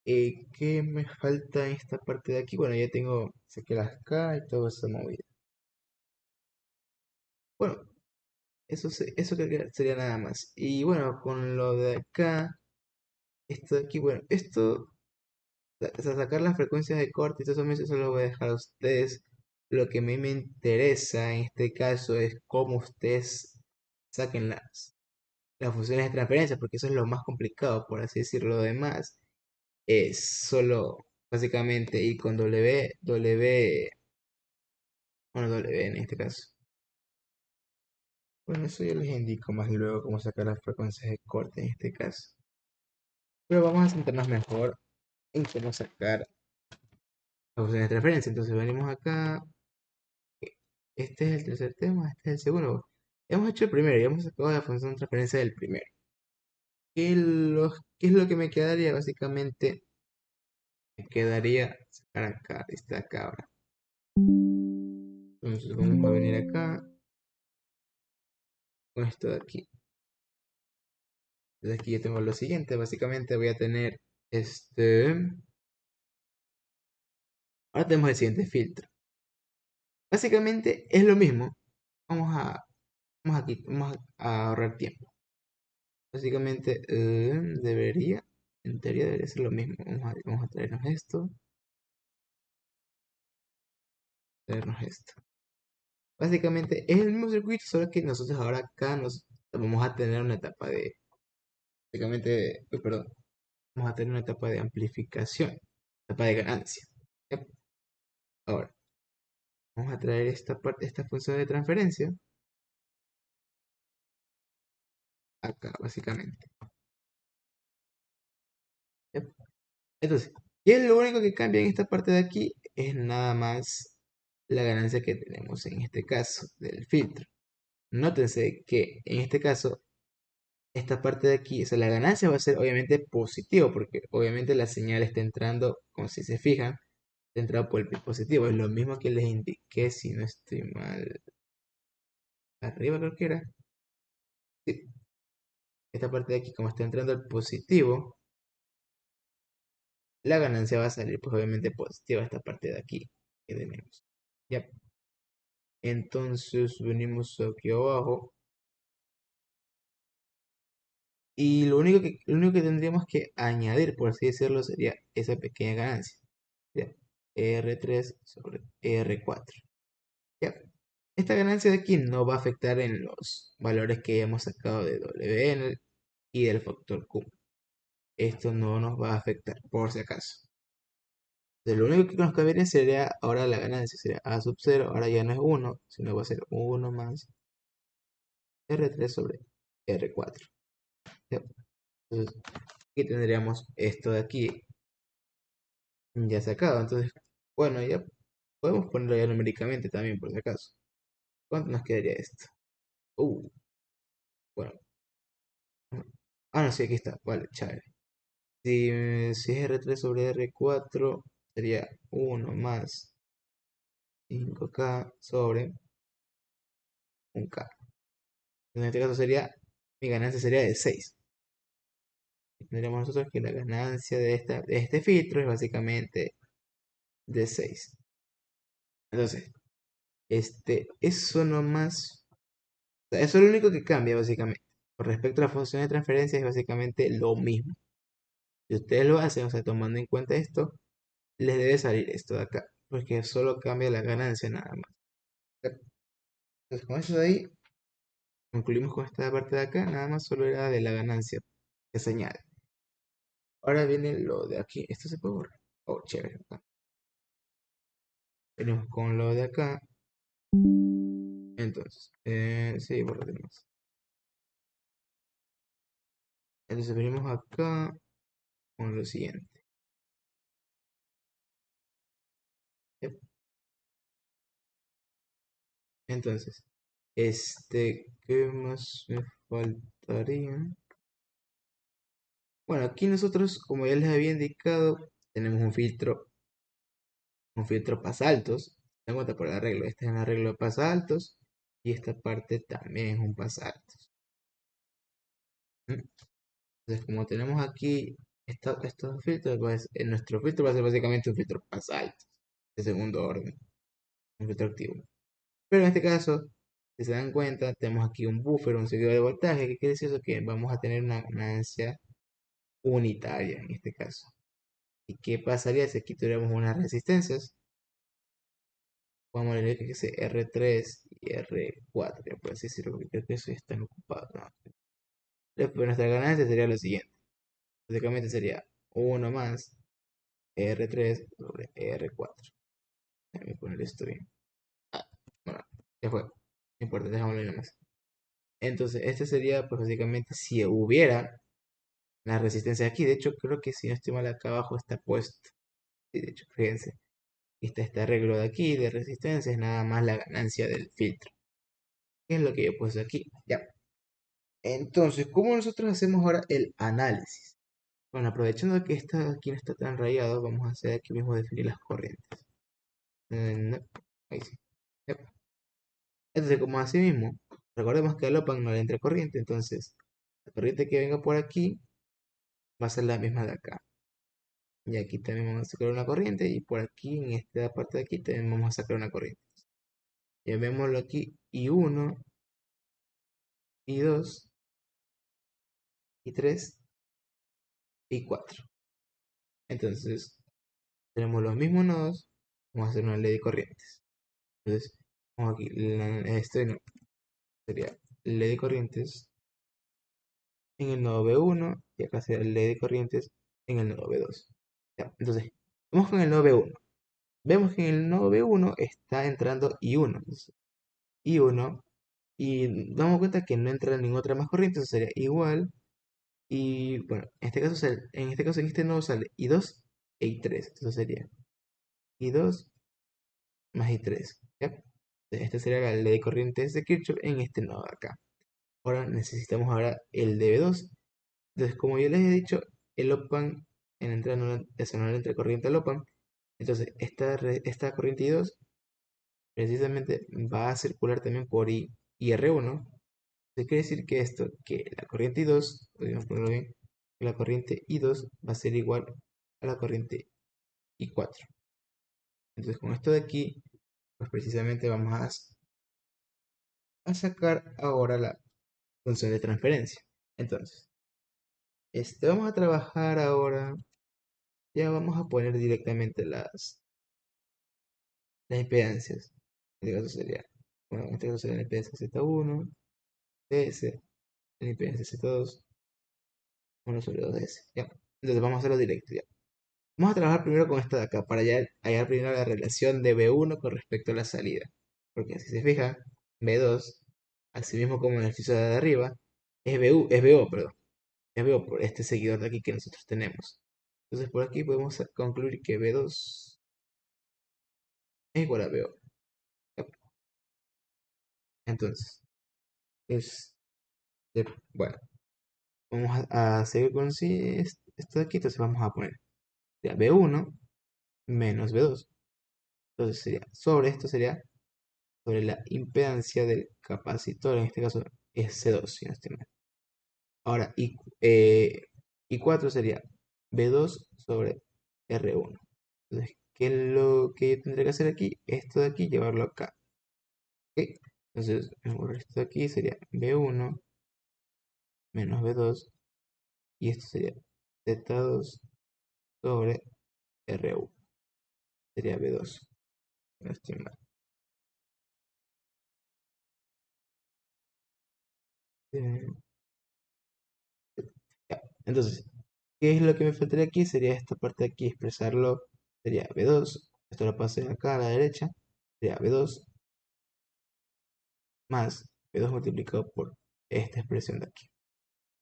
¿Qué me falta en esta parte de aquí? Bueno, ya tengo, saqué las K y todo eso movido. Bueno, eso creo que sería nada más. Y bueno, con lo de acá, esto de aquí, bueno, esto, o sea, sacar las frecuencias de corte, y todo eso lo voy a dejar a ustedes. Lo que a mí me interesa en este caso es cómo ustedes saquen las funciones de transferencia, porque eso es lo más complicado, por así decirlo. Lo demás es solo básicamente ir con bueno, W en este caso. Bueno, eso yo les indico más luego cómo sacar las frecuencias de corte en este caso. Pero vamos a centrarnos mejor en cómo sacar las funciones de transferencia. Entonces venimos acá. Este es el tercer tema, este es el segundo. Hemos hecho el primero y hemos sacado la función de transferencia del primero. ¿Qué es lo que me quedaría? Básicamente me quedaría sacar acá, esta acá ahora. Entonces vamos a venir acá con esto de aquí. Entonces aquí ya tengo lo siguiente. Básicamente voy a tener este. Ahora tenemos el siguiente filtro. Básicamente es lo mismo. Vamos a, vamos a ahorrar tiempo. Básicamente en teoría debería ser lo mismo. Vamos a traernos esto. Básicamente es el mismo circuito, solo que nosotros ahora acá nos vamos a tener una etapa básicamente, perdón, vamos a tener una etapa de amplificación, etapa de ganancia. ¿Ya? Ahora, vamos a traer esta parte, esta función de transferencia acá, básicamente. ¿Ya? Entonces, y es lo único que cambia en esta parte de aquí es nada más la ganancia que tenemos en este caso del filtro. Nótense que en este caso esta parte de aquí, o sea, la ganancia va a ser obviamente positivo, porque obviamente la señal está entrando, como si se fijan, está entrando por el pin positivo. Es lo mismo que les indiqué, si no estoy mal, arriba creo que era. Sí, esta parte de aquí, como está entrando el positivo, la ganancia va a salir, pues obviamente positiva esta parte de aquí que tenemos. Ya, entonces venimos aquí abajo y lo único que tendríamos que añadir, por así decirlo, sería esa pequeña ganancia. Ya, R3 sobre R4. Ya, esta ganancia de aquí no va a afectar en los valores que hemos sacado de WN y del factor Q. Esto no nos va a afectar, por si acaso. Entonces, lo único que nos cambiaría sería ahora la ganancia, sería A sub 0, ahora ya no es 1, sino va a ser 1 más R3 sobre R4. ¿Ya? Entonces, aquí tendríamos esto de aquí ya sacado. Entonces, bueno, ya podemos ponerlo ya numéricamente también, por si acaso. ¿Cuánto nos quedaría esto? Bueno. Ah, no, sí, aquí está. Vale, chévere. Si es R3 sobre R4, sería 1 más 5K sobre 1K. En este caso sería, mi ganancia sería de 6. Tendríamos nosotros que la ganancia de este filtro es básicamente de 6. Entonces, eso nomás, o sea, eso es lo único que cambia básicamente. Con respecto a la función de transferencia es básicamente lo mismo. Si ustedes lo hacen, o sea, tomando en cuenta esto, les debe salir esto de acá, porque solo cambia la ganancia nada más. Entonces, con eso de ahí, concluimos con esta parte de acá, nada más solo era de la ganancia que se añade. Ahora viene lo de aquí, esto se puede borrar. Oh, chévere. Venimos con lo de acá. Entonces, sí, borraremos. Entonces venimos acá con lo siguiente. Yep. Entonces, ¿qué más me faltaría? Bueno, aquí nosotros, como ya les había indicado, tenemos un filtro pasaltos. Tengo cuenta por el arreglo. Este es un arreglo de pasaltos y esta parte también es un pasaltos. ¿Mm? Entonces, como tenemos aquí estos filtros, pues nuestro filtro va a ser básicamente un filtro pasaltos de segundo orden, un filtro activo. Pero en este caso, si se dan cuenta, tenemos aquí un buffer, un seguidor de voltaje, que quiere decir eso que vamos a tener una ganancia unitaria en este caso. ¿Y qué pasaría si aquí tuviéramos unas resistencias? Vamos a leer que es R3 y R4, ya por así decirlo, porque creo que eso ya están ocupados. ¿No? Después nuestra ganancia sería lo siguiente. Básicamente sería 1 más R3 sobre R4. Déjame poner esto bien. Ah, bueno, ya fue. No importa, dejámoslo ahí nomás. Entonces, este sería, pues básicamente, si hubiera la resistencia aquí. De hecho, creo que si no estoy mal, acá abajo está puesto. Sí, de hecho, fíjense. Está este arreglo de aquí, de resistencia, es nada más la ganancia del filtro. ¿Qué es lo que yo he puesto aquí? Ya. Entonces, ¿cómo nosotros hacemos ahora el análisis? Bueno, aprovechando que aquí no está tan rayado, vamos a hacer aquí mismo definir las corrientes. No, ahí sí. Yep. Entonces, como así mismo, recordemos que al OPAN no le entra corriente, entonces la corriente que venga por aquí va a ser la misma de acá. Y aquí también vamos a sacar una corriente y por aquí, en esta parte de aquí, también vamos a sacar una corriente. Llamémoslo aquí I1, I2, I3 y 4. Entonces, tenemos los mismos nodos, vamos a hacer una ley de corrientes. Entonces, vamos aquí, no, sería ley de corrientes en el nodo B1 y acá sería ley de corrientes en el nodo B2. Ya, entonces, vamos con el nodo B1. Vemos que en el nodo B1 está entrando I1. Entonces, I1 y damos cuenta que no entra ninguna otra más corriente, eso sería igual. Y bueno, en este nodo sale I2 e I3. Entonces sería I2 más I3. ¿Ya? Esta sería la ley de corrientes de Kirchhoff en este nodo de acá. ahora necesitamos ahora el de B2. Entonces, como yo les he dicho, el OPAN en entrada no es una entre corriente al OPAN. Entonces, esta corriente I2 precisamente va a circular también por IR1. Eso quiere decir que esto, que la corriente I2, podríamos ponerlo bien, que la corriente I2 va a ser igual a la corriente I4. Entonces, con esto de aquí, pues precisamente vamos a sacar ahora la función de transferencia. Entonces, vamos a trabajar ahora, ya vamos a poner directamente las impedancias. En este caso sería, bueno, en este caso sería la impedancia Z1, DS, la impedancia Z2, 1 sobre 2DS. Ya. Entonces vamos a hacerlo directo ya. Vamos a trabajar primero con esta de acá, para ya hallar primero la relación de B1 con respecto a la salida. Porque si se fija, B2, así mismo como en el ejercicio de arriba, es BO, perdón. Es BO por este seguidor de aquí que nosotros tenemos. Entonces por aquí podemos concluir que B2 es igual a BO. Entonces, es, bueno, vamos a seguir con sí esto de aquí, entonces vamos a poner ya B1 menos B2. Entonces sería, sobre esto sería sobre la impedancia del capacitor, en este caso es C2, si no estoy mal. Ahora, I4 sería B2 sobre R1. Entonces, ¿qué es lo que yo tendría que hacer aquí? Esto de aquí, llevarlo acá. ¿Ok? Entonces, esto de aquí sería B1 menos B2 y esto sería Z2 sobre R1. Sería B2, si no estoy mal. Eh, ya. Entonces, ¿qué es lo que me faltaría aquí? Sería esta parte de aquí, expresarlo. Sería B2, esto lo pasé acá a la derecha, sería B2 más B2 multiplicado por esta expresión de aquí.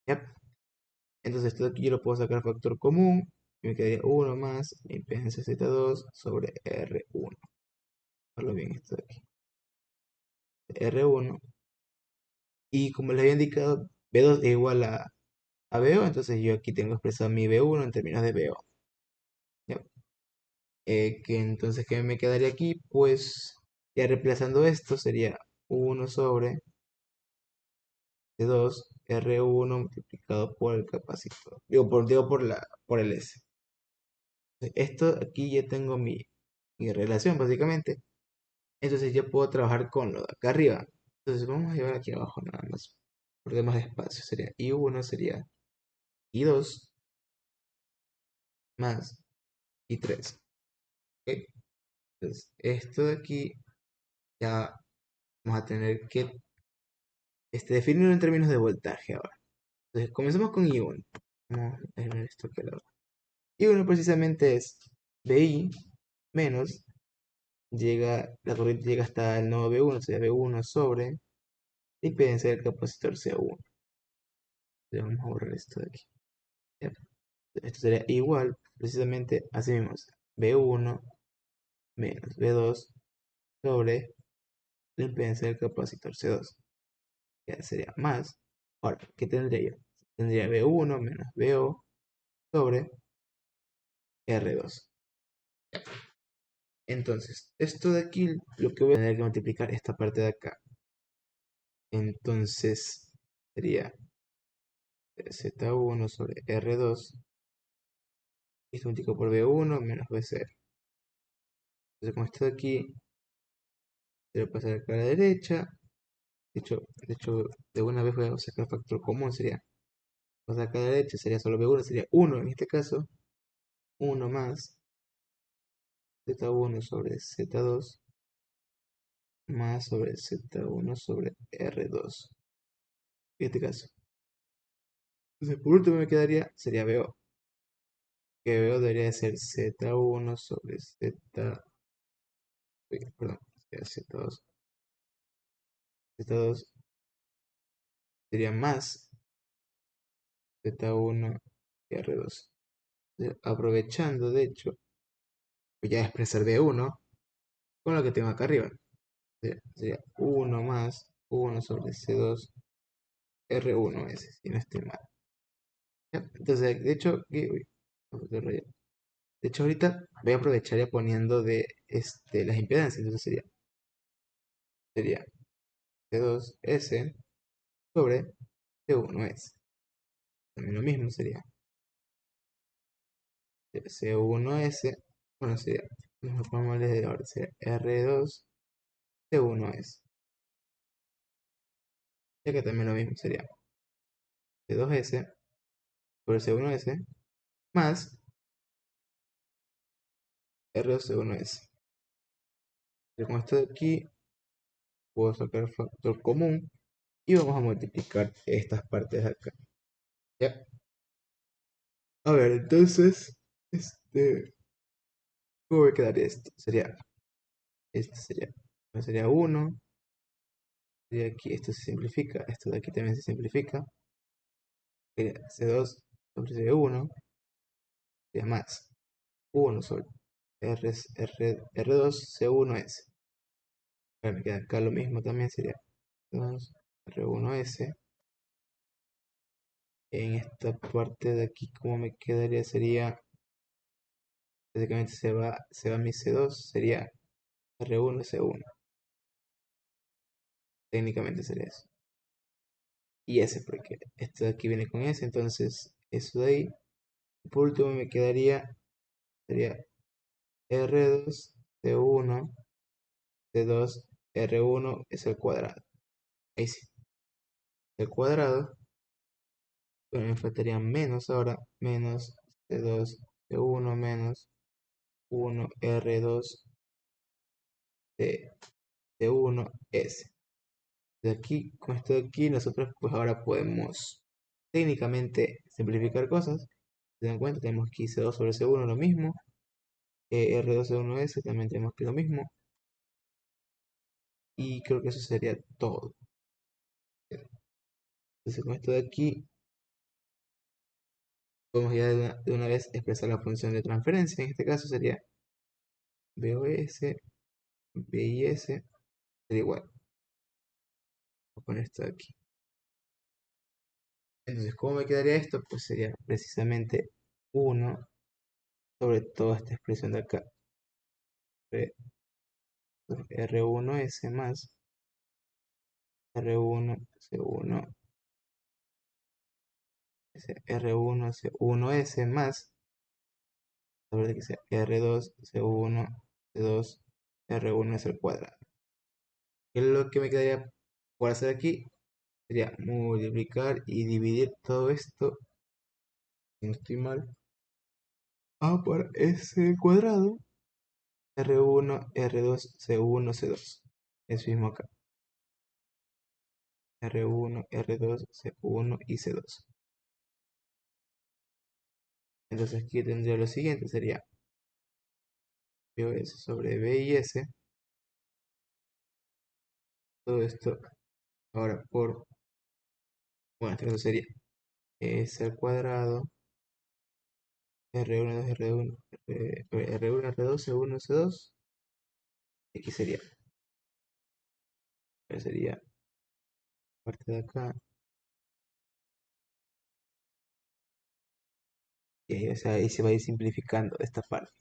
¿Ya? Entonces esto de aquí yo lo puedo sacar factor común y me quedaría 1 más impedancia Z2 sobre R1. Hablo bien esto de aquí. R1. Y como les había indicado, B2 es igual a BO, entonces yo aquí tengo expresado mi B1 en términos de BO. ¿Ya? Que entonces, ¿qué me quedaría aquí? Pues ya reemplazando esto sería 1 sobre C2 R1 multiplicado por el capacitor. Digo por el S. Esto aquí ya tengo mi relación básicamente. Entonces ya puedo trabajar con lo de acá arriba. Entonces vamos a llevar aquí abajo nada más. Por demás espacio sería I1 sería I2 más I3. ¿Ok? Entonces esto de aquí ya vamos a tener que definirlo en términos de voltaje ahora. Entonces comencemos con I1. Vamos a ver esto que lado. I1 precisamente es BI menos la corriente llega hasta el nodo B1, sería B1 sobre la impedancia del capacitor C1. Entonces vamos a borrar esto de aquí. ¿Ya? Esto sería igual, precisamente así mismo, B1 menos B2 sobre la impedancia del capacitor C2. Ya sería más. Ahora, ¿qué tendría yo? Tendría B1 menos BO sobre R2. Entonces, esto de aquí, lo que voy a tener que multiplicar esta parte de acá. Entonces, sería Z1 sobre R2. Esto multiplicado por B1 menos B0. Entonces, con esto de aquí, se lo pasar acá a la derecha. De hecho, de una vez voy a sacar factor común, sería, o sea, acá a la derecha sería solo B1, sería 1 en este caso, 1 más Z1 sobre Z2 más sobre Z1 sobre R2, en este caso. Entonces, por último me quedaría, sería BO, que BO debería de ser Z1 sobre perdón, sería Z2 sería más Z1 y R2. Entonces, aprovechando, de hecho, voy a expresar B1 con lo que tengo acá arriba. Sería 1 más 1 sobre C2 R1S, si no estoy mal. ¿Ya? Entonces, de hecho, uy, de hecho, ahorita voy a aprovechar ya poniendo de las impedancias. Entonces sería C2S sobre C1S. También lo mismo sería C1S. Bueno, sería, nos vamos desde ahora, sería R2 C1S. Ya que también lo mismo sería C2S sobre C1S más R2 C1S. Y con esto de aquí puedo sacar el factor común y vamos a multiplicar estas partes de acá. ¿Ya? A ver, entonces, ¿cómo me quedaría esto? Sería 1, sería aquí, esto se simplifica, esto de aquí también se simplifica, sería C2 sobre C1, sería más 1 sobre R2 C1S. Ahora me queda acá lo mismo también, sería 2 R1S. En esta parte de aquí, ¿cómo me quedaría? Sería, básicamente se va mi C2, sería R1 C1. Técnicamente sería eso. Y S, porque esto de aquí viene con S, entonces eso de ahí. Por último me quedaría, sería R2 C1 C2 R1 es el cuadrado. Ahí sí, el cuadrado, pero me faltaría menos ahora, menos C2 C1 menos 1 R2 C1 S. De aquí, con esto de aquí, nosotros pues ahora podemos técnicamente simplificar cosas. Se dan cuenta, tenemos aquí C2 sobre C1 lo mismo, R2 C1S también tenemos que lo mismo, y creo que eso sería todo. Entonces con esto de aquí, podemos ya de una vez expresar la función de transferencia. En este caso sería BOS, BIS, sería igual. Voy a poner esto de aquí. Entonces, ¿cómo me quedaría esto? Pues sería precisamente 1 sobre toda esta expresión de acá. R1S más R1 C1 R1 C1S más sobre que sea R2 C1 C2 R1 es el cuadrado. ¿Qué es lo que me quedaría por hacer aquí? Sería multiplicar y dividir todo esto, si no estoy mal, A por S cuadrado, R1, R2, C1, C2. Eso mismo acá. R1, R2, C1 y C2. Entonces aquí tendría lo siguiente, sería BOS sobre BIS. Todo esto ahora bueno, este caso sería S al cuadrado, R1, R1, R1, R2, C1, C2. Aquí sería parte de acá. Y ahí, o sea, ahí se va a ir simplificando esta parte.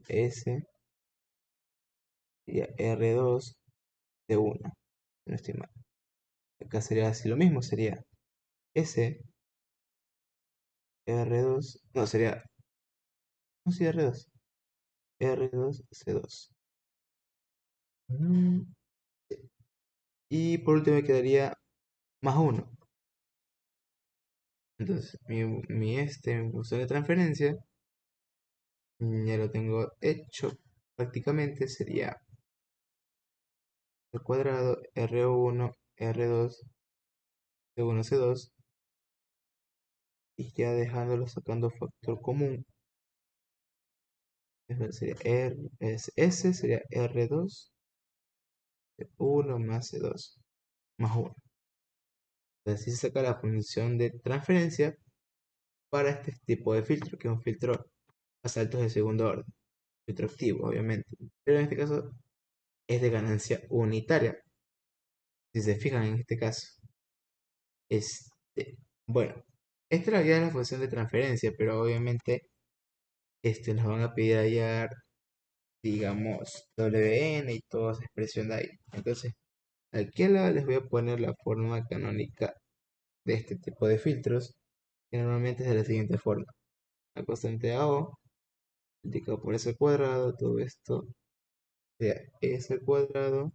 S sería R2 de 1. No estoy mal. Acá sería así lo mismo, sería S R2. No, sería. No, sí, R2. R2 C2. Mm, Y por último me quedaría más 1. Entonces, mi función de transferencia, ya lo tengo hecho prácticamente, sería al cuadrado R1, R2, C1, C2, y ya dejándolo sacando factor común, entonces sería S sería R2, C1 más C2, más 1. Entonces así se saca la función de transferencia para este tipo de filtro, que es un filtro a saltos de segundo orden, filtro activo, obviamente. Pero en este caso es de ganancia unitaria, si se fijan en este caso. Bueno, esta es la guía de la función de transferencia, pero obviamente nos van a pedir hallar, digamos, WN y toda esa expresión de ahí. Entonces, aquí al lado les voy a poner la forma canónica de este tipo de filtros, que normalmente es de la siguiente forma. La constante AO, multiplicado por S al cuadrado, todo esto sería S al cuadrado,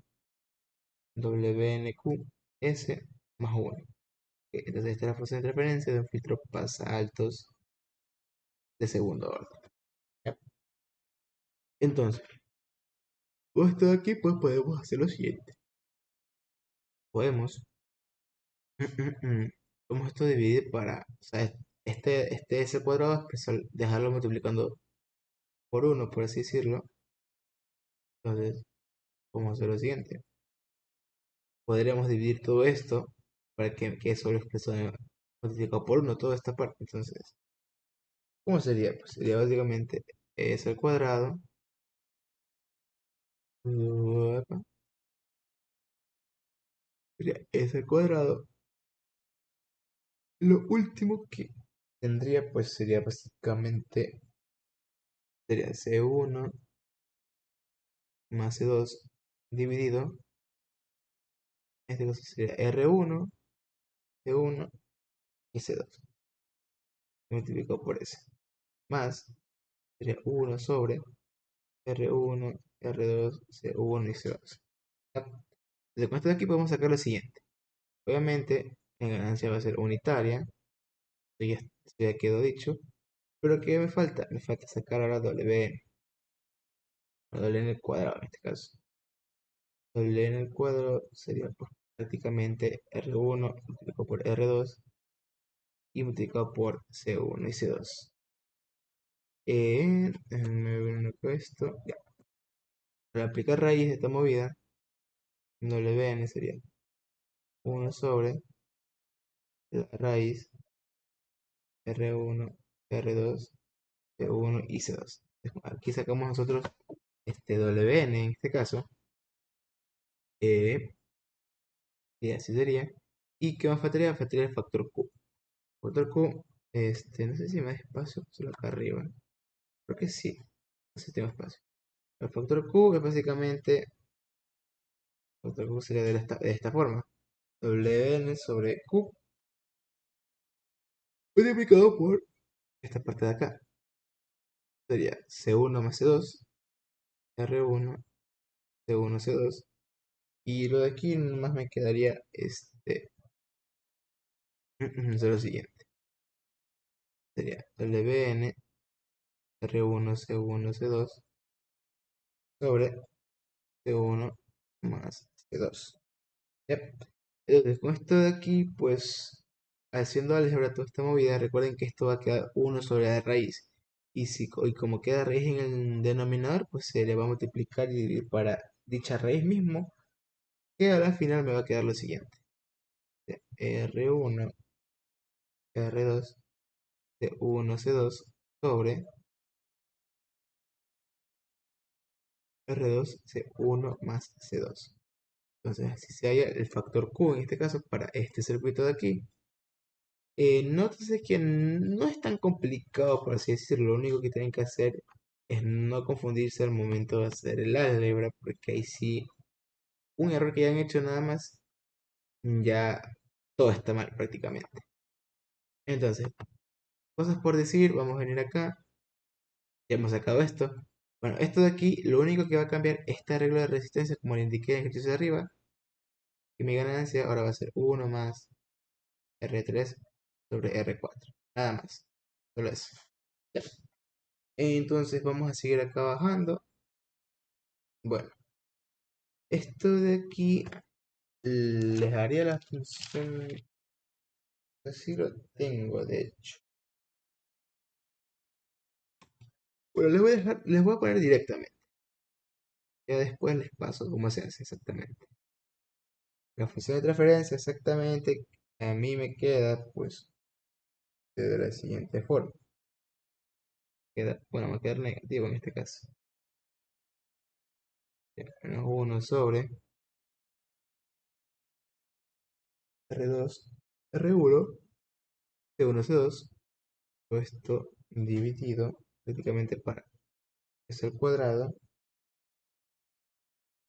WNQ, S más 1. Entonces, esta es la función de referencia de un filtro pasa altos de segundo orden. ¿Ya? Entonces, puesto aquí, pues podemos hacer lo siguiente. Podemos, podemos esto dividir para, o sea, este S cuadrado, dejarlo multiplicando por 1, por así decirlo. Entonces, vamos a hacer lo siguiente. Podríamos dividir todo esto para que quede solo expresado multiplicado por 1 toda esta parte. Entonces, ¿cómo sería? Pues sería básicamente S al cuadrado, acá, sería S al cuadrado. Lo último que tendría, pues sería básicamente, sería C1 más C2 dividido, en este caso sería R1, C1 y C2, multiplicado por S, más sería 1 sobre R1, R2, C1 y C2. Desde con esto de aquí podemos sacar lo siguiente. Obviamente, la ganancia va a ser unitaria, esto ya quedó dicho, pero ¿qué me falta? Me falta sacar ahora WN, la WN al cuadrado en este caso. WN al cuadrado sería pues, prácticamente R1 multiplicado por R2 y multiplicado por C1 y C2. Déjenme ver una cosa esto. Ya. Para aplicar raíz de esta movida, WN sería 1 sobre la raíz R1, R2, C1 y C2. Aquí sacamos nosotros este WN en este caso, y así sería. ¿Y qué más faltaría? Faltaría el factor Q. Factor Q, no sé si me da espacio, solo acá arriba. Creo que sí, no sé si tengo espacio. El factor Q es básicamente, el factor Q sería de esta forma. WN sobre Q multiplicado por esta parte de acá. Sería C1 más C2, R1, C1, C2. Y lo de aquí nomás me quedaría hacer lo siguiente. Sería WN R1, C1, C2 sobre C1 más C2. Yep. Entonces, con esto de aquí, pues, haciendo álgebra toda esta movida, recuerden que esto va a quedar 1 sobre la raíz. Y como queda raíz en el denominador, pues se le va a multiplicar y dividir para dicha raíz mismo, que a la final me va a quedar lo siguiente. R1, R2, C1, C2 sobre R2, C1 más C2. Entonces, así se halla el factor Q en este caso para este circuito de aquí. Nótese que no es tan complicado, por así decirlo. Lo único que tienen que hacer es no confundirse al momento de hacer el álgebra, porque ahí sí, un error que hayan hecho nada más, ya todo está mal prácticamente. Entonces, cosas por decir, vamos a venir acá, ya hemos sacado esto. Bueno, esto de aquí, lo único que va a cambiar esta regla de resistencia, como le indiqué en el ejercicio de arriba, y mi ganancia ahora va a ser 1 más R3 sobre R4. Nada más. Solo eso. Ya. Entonces vamos a seguir acá bajando. Bueno, esto de aquí les haría la función. Así lo tengo, de hecho. Bueno, les voy a poner directamente. Ya después les paso cómo se hace exactamente. La función de transferencia exactamente a mí me queda pues de la siguiente forma. Bueno, va a quedar negativo en este caso. Ya, menos 1 sobre R2, R1, C1, C2, todo esto dividido prácticamente para S al cuadrado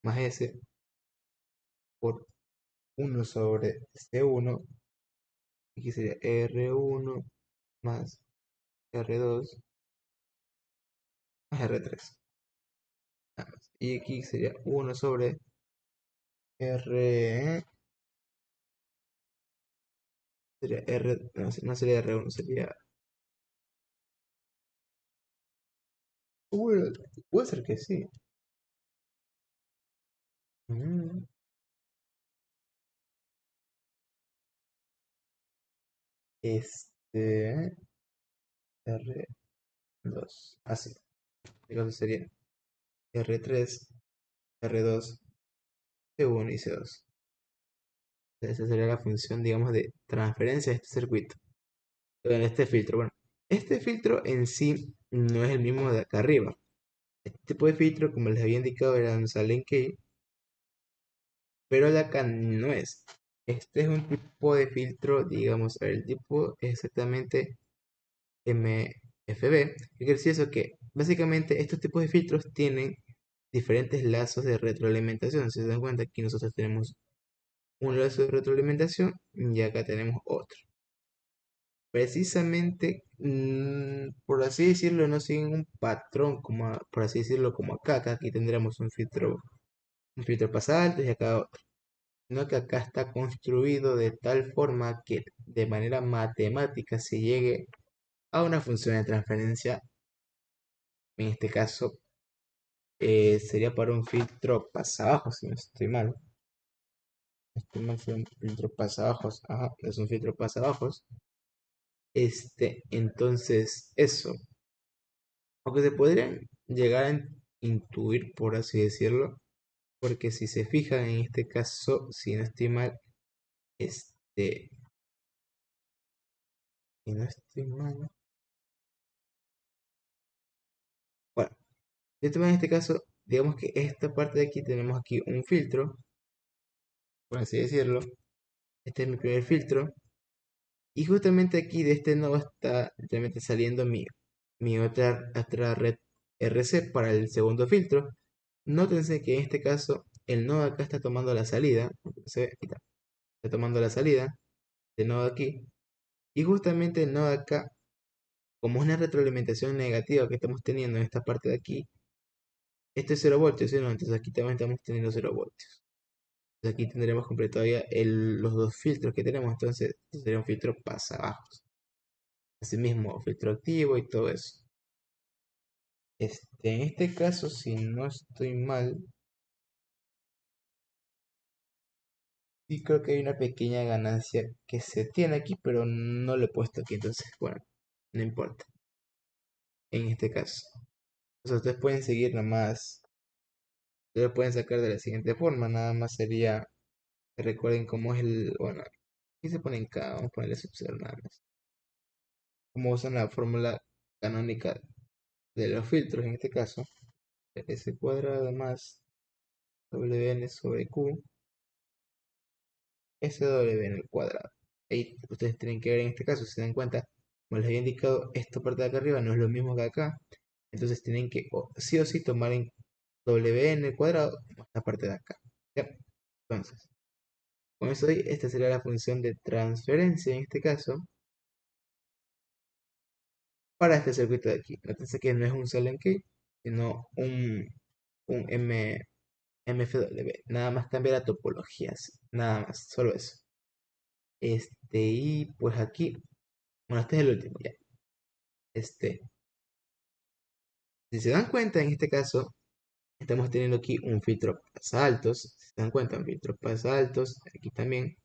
más S por 1 sobre C1, aquí sería R1 más R2 más R3. Nada más. Y aquí sería 1 sobre sería R, no, no sería R1, sería, bueno, puede ser que sí. Mm, Este, R2, así. Entonces sería R3, R2, C1 y C2. Esa sería la función, digamos, de transferencia de este circuito. En este filtro, bueno, este filtro en sí no es el mismo de acá arriba. Este tipo de filtro, como les había indicado, era un Salem Key, pero el de acá no es. Este es un tipo de filtro, digamos, a ver, el tipo es exactamente MFB. ¿Qué quiere decir eso? Que básicamente estos tipos de filtros tienen diferentes lazos de retroalimentación. Si se dan cuenta, aquí nosotros tenemos un lazo de retroalimentación y acá tenemos otro. Precisamente, por así decirlo, no siguen un patrón, como por así decirlo, como acá. Aquí tendremos un filtro pasalto y acá otro. Sino que acá está construido de tal forma que de manera matemática se llegue a una función de transferencia. En este caso, sería para un filtro pasabajo, si no estoy mal. Estoy mal, fue un filtro pasabajos. Ajá, es un filtro pasabajos. Entonces, eso. Aunque se podrían llegar a intuir, por así decirlo, porque si se fijan en este caso, si no estoy mal, este, si no estoy mal, bueno, si estoy mal en este caso, digamos que esta parte de aquí tenemos aquí un filtro, por así decirlo, este es mi primer filtro, y justamente aquí de este nodo está realmente saliendo mi otra red RC para el segundo filtro. Nótense que en este caso el nodo acá está tomando la salida, se ve, aquí está tomando la salida del nodo aquí, y justamente el nodo acá, como es una retroalimentación negativa que estamos teniendo en esta parte de aquí, esto es 0 voltios, ¿sí o no? Entonces aquí también estamos teniendo 0 voltios. Entonces aquí tendremos completo todavía los dos filtros que tenemos, entonces esto sería un filtro pasabajos. Asimismo, filtro activo y todo eso. En este caso, si no estoy mal, sí creo que hay una pequeña ganancia que se tiene aquí, pero no lo he puesto aquí, entonces, bueno, no importa. En este caso. O sea, ustedes pueden seguir nomás, ustedes lo pueden sacar de la siguiente forma, nada más sería, que recuerden cómo es bueno, aquí se ponen K, vamos a ponerle sub 0 nada más. Cómo usan la fórmula canónica de los filtros, en este caso, S cuadrado más WN sobre Q, SW en el cuadrado. Ahí ustedes tienen que ver en este caso, si se dan cuenta, como les había indicado, esta parte de acá arriba no es lo mismo que acá. Entonces tienen que sí o sí tomar en WN el cuadrado esta parte de acá. ¿Ya? Entonces, con eso ahí, esta sería la función de transferencia en este caso para este circuito de aquí. Nótense que no es un Salem Key, sino un MFW. Nada más cambia la topología, nada más, solo eso. Y pues aquí, bueno, este es el último ya. Este, si se dan cuenta, en este caso, estamos teniendo aquí un filtro pasa altos. Si se dan cuenta, un filtro pasa altos, aquí también,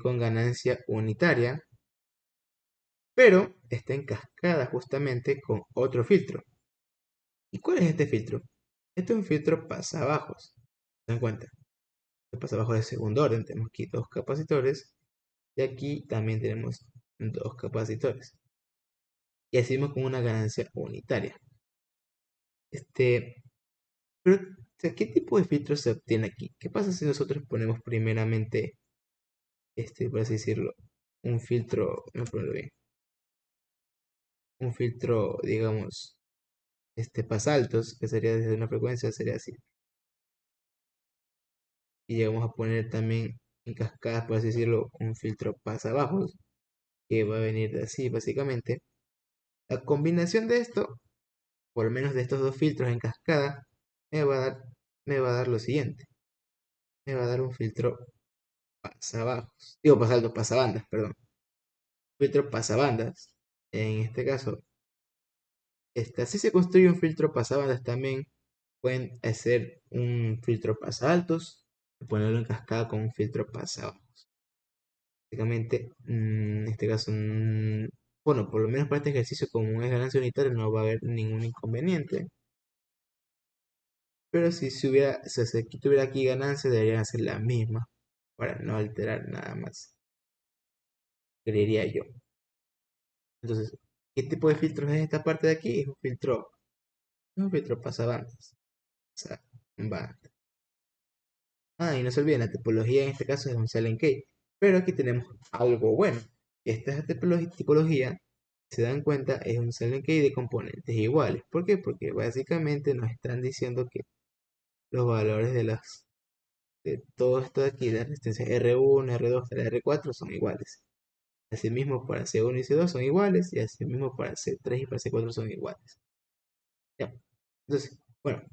con ganancia unitaria, pero está en cascada justamente con otro filtro. ¿Y cuál es este filtro? Este es un filtro pasabajos. ¿Se dan cuenta? El pasabajos de segundo orden. Tenemos aquí dos capacitores y aquí también tenemos dos capacitores. Y así vamos con una ganancia unitaria. Pero, o sea, ¿qué tipo de filtro se obtiene aquí? ¿Qué pasa si nosotros ponemos primeramente por así decirlo, un filtro, no ponerlo bien, un filtro, digamos, pasaltos, que sería desde una frecuencia, sería así. Y llegamos a poner también en cascadas, por así decirlo, un filtro pasabajos, que va a venir de así, básicamente. La combinación de esto, por lo menos de estos dos filtros en cascada, me va a dar, me va a dar lo siguiente. Me va a dar un filtro pasabajos. Digo pasaltos, pasabandas, perdón. Filtro pasabandas. En este caso, así se construye un filtro pasabandas también. Pueden hacer un filtro pasaltos y ponerlo en cascada con un filtro pasabajos. Básicamente, en este caso, bueno, por lo menos para este ejercicio, como es ganancia unitaria, no va a haber ningún inconveniente. Pero si aquí tuviera aquí ganancia, deberían hacer la misma para no alterar nada más, creería yo. Entonces, ¿qué tipo de filtros es esta parte de aquí? Es un filtro pasabandas. O sea, banda. Ah, y no se olviden, la tipología en este caso es un Silent Key. Pero aquí tenemos algo bueno. Esta tipología, si se dan cuenta, es un Silent Key de componentes iguales. ¿Por qué? Porque básicamente nos están diciendo que los valores de todo esto de aquí, la resistencia R1, R2, R4 son iguales. Asimismo para C1 y C2 son iguales y asimismo para C3 y para C4 son iguales. Ya. Entonces, bueno,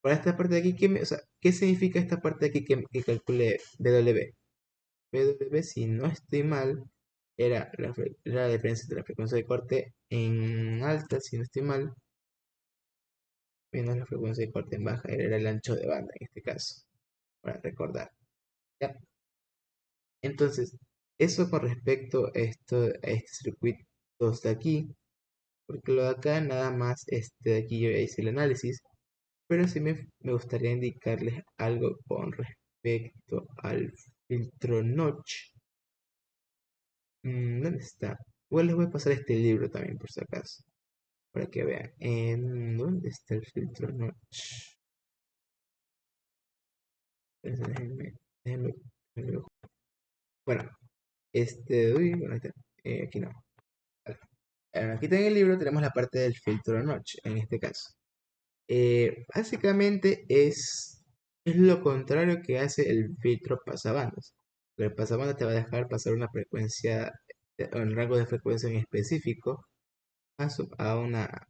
para esta parte de aquí, o sea, ¿qué significa esta parte de aquí que calcule BW? BW, si no estoy mal, era la diferencia entre la frecuencia de corte en alta, si no estoy mal, menos la frecuencia de corte en baja, era el ancho de banda en este caso, para recordar. ¿Ya? Entonces, eso con respecto a este circuito de aquí, porque lo de acá nada más, de aquí yo ya hice el análisis, pero sí me gustaría indicarles algo con respecto al filtro notch. ¿Dónde está? Igual les voy a pasar este libro también por si acaso, para que vean. ¿Dónde está el filtro notch? Déjenme, déjenme- déjenme- Bueno, uy, bueno, ahí está. Aquí no. Vale. Aquí en el libro tenemos la parte del filtro notch, en este caso. Básicamente es lo contrario que hace el filtro pasabandas. El pasabandas te va a dejar pasar una frecuencia, un rango de frecuencia en específico a una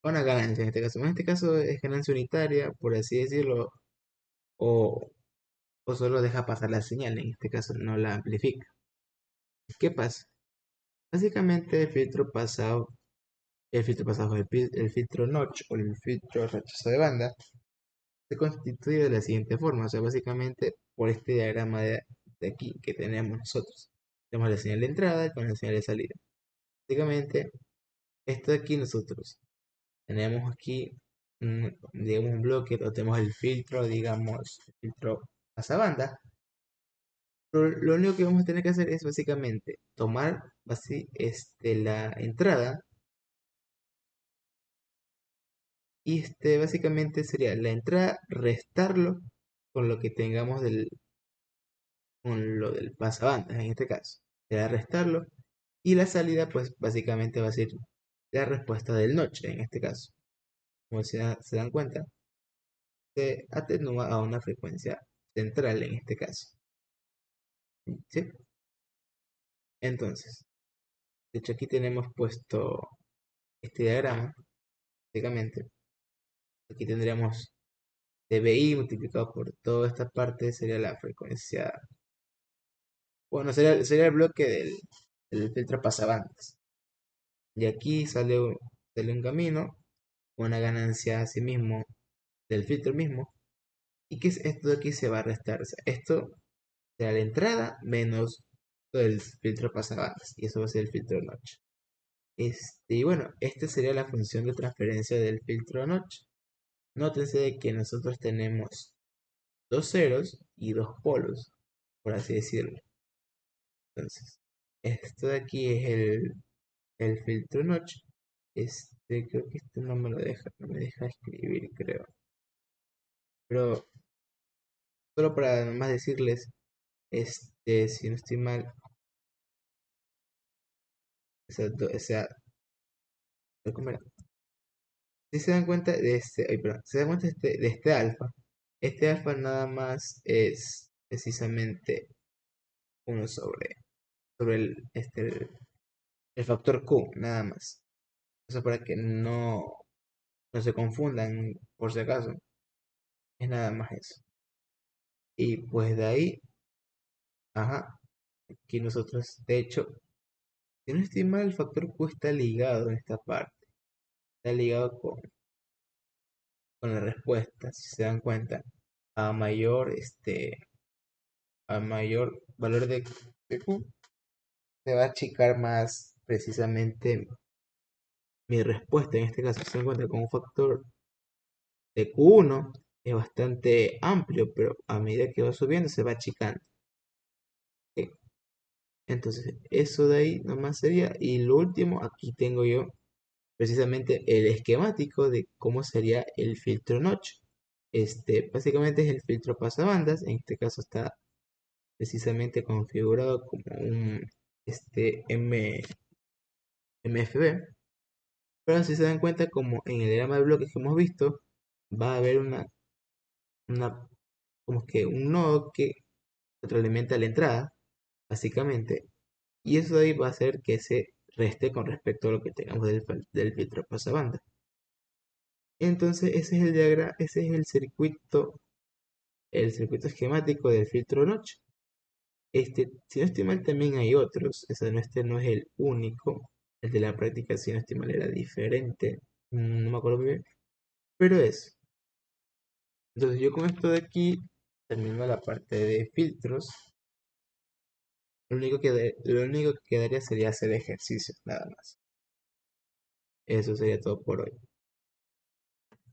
ganancia en este caso. En este caso es ganancia unitaria, por así decirlo, o, o solo deja pasar la señal, en este caso no la amplifica. ¿Qué pasa? Básicamente el filtro notch o el filtro rechazo de banda se constituye de la siguiente forma, o sea, básicamente por este diagrama de aquí que tenemos nosotros. Tenemos la señal de entrada con la señal de salida. Básicamente, esto de aquí nosotros tenemos aquí, digamos, un bloque, o tenemos el filtro, digamos, el filtro pasabanda. Pero lo único que vamos a tener que hacer es básicamente tomar la entrada y básicamente sería la entrada, restarlo con lo que tengamos con lo del pasabandas en este caso. Será restarlo y la salida pues básicamente va a ser la respuesta del noche en este caso. Como se dan cuenta, se atenúa a una frecuencia central en este caso. ¿Sí? Entonces, de hecho aquí tenemos puesto este diagrama, básicamente. Aquí tendríamos dBi multiplicado por toda esta parte sería la frecuencia. Bueno, sería el bloque del filtro pasabandas. Y aquí sale un camino, una ganancia asimismo del filtro mismo. Y que esto de aquí se va a restar. O sea, esto será la entrada menos todo el filtro pasabandas. Y eso va a ser el filtro notch. Y bueno, esta sería la función de transferencia del filtro notch. Nótense de que nosotros tenemos dos ceros y dos polos, por así decirlo. Entonces, esto de aquí es el filtro notch. Creo que esto no me deja escribir, creo. Pero solo para más decirles, Si no estoy mal, o sea, ¿cómo era? Si se dan cuenta de ay, perdón, se dan cuenta de este alfa nada más es precisamente uno sobre el factor Q, nada más. Eso para que no se confundan, por si acaso, es nada más eso. Y pues de ahí, ajá, aquí nosotros, de hecho, si no estoy mal, el factor Q está ligado en esta parte, está ligado con la respuesta, si se dan cuenta, a mayor, a mayor valor de Q, se va a achicar más precisamente mi respuesta. En este caso, si se dan cuenta con un factor de Q1, es bastante amplio, pero a medida que va subiendo se va achicando. ¿Ok? Entonces, eso de ahí nomás sería. Y lo último, aquí tengo yo precisamente el esquemático de cómo sería el filtro notch. Básicamente es el filtro pasabandas. En este caso está precisamente configurado como un MFB. Pero si se dan cuenta, como en el diagrama de bloques que hemos visto, va a haber una como que un nodo que retroalimenta la entrada, básicamente. Y eso de ahí va a hacer que se reste con respecto a lo que tengamos del filtro pasabanda. Entonces ese es el diagrama, ese es el circuito esquemático del filtro notch. Si no estoy mal, también hay otros. Este no es el único. El de la práctica, si no estoy mal, era diferente. No me acuerdo muy bien. Pero es. Entonces yo con esto de aquí termino la parte de filtros. Lo único que quedaría sería hacer ejercicio, nada más. Eso sería todo por hoy.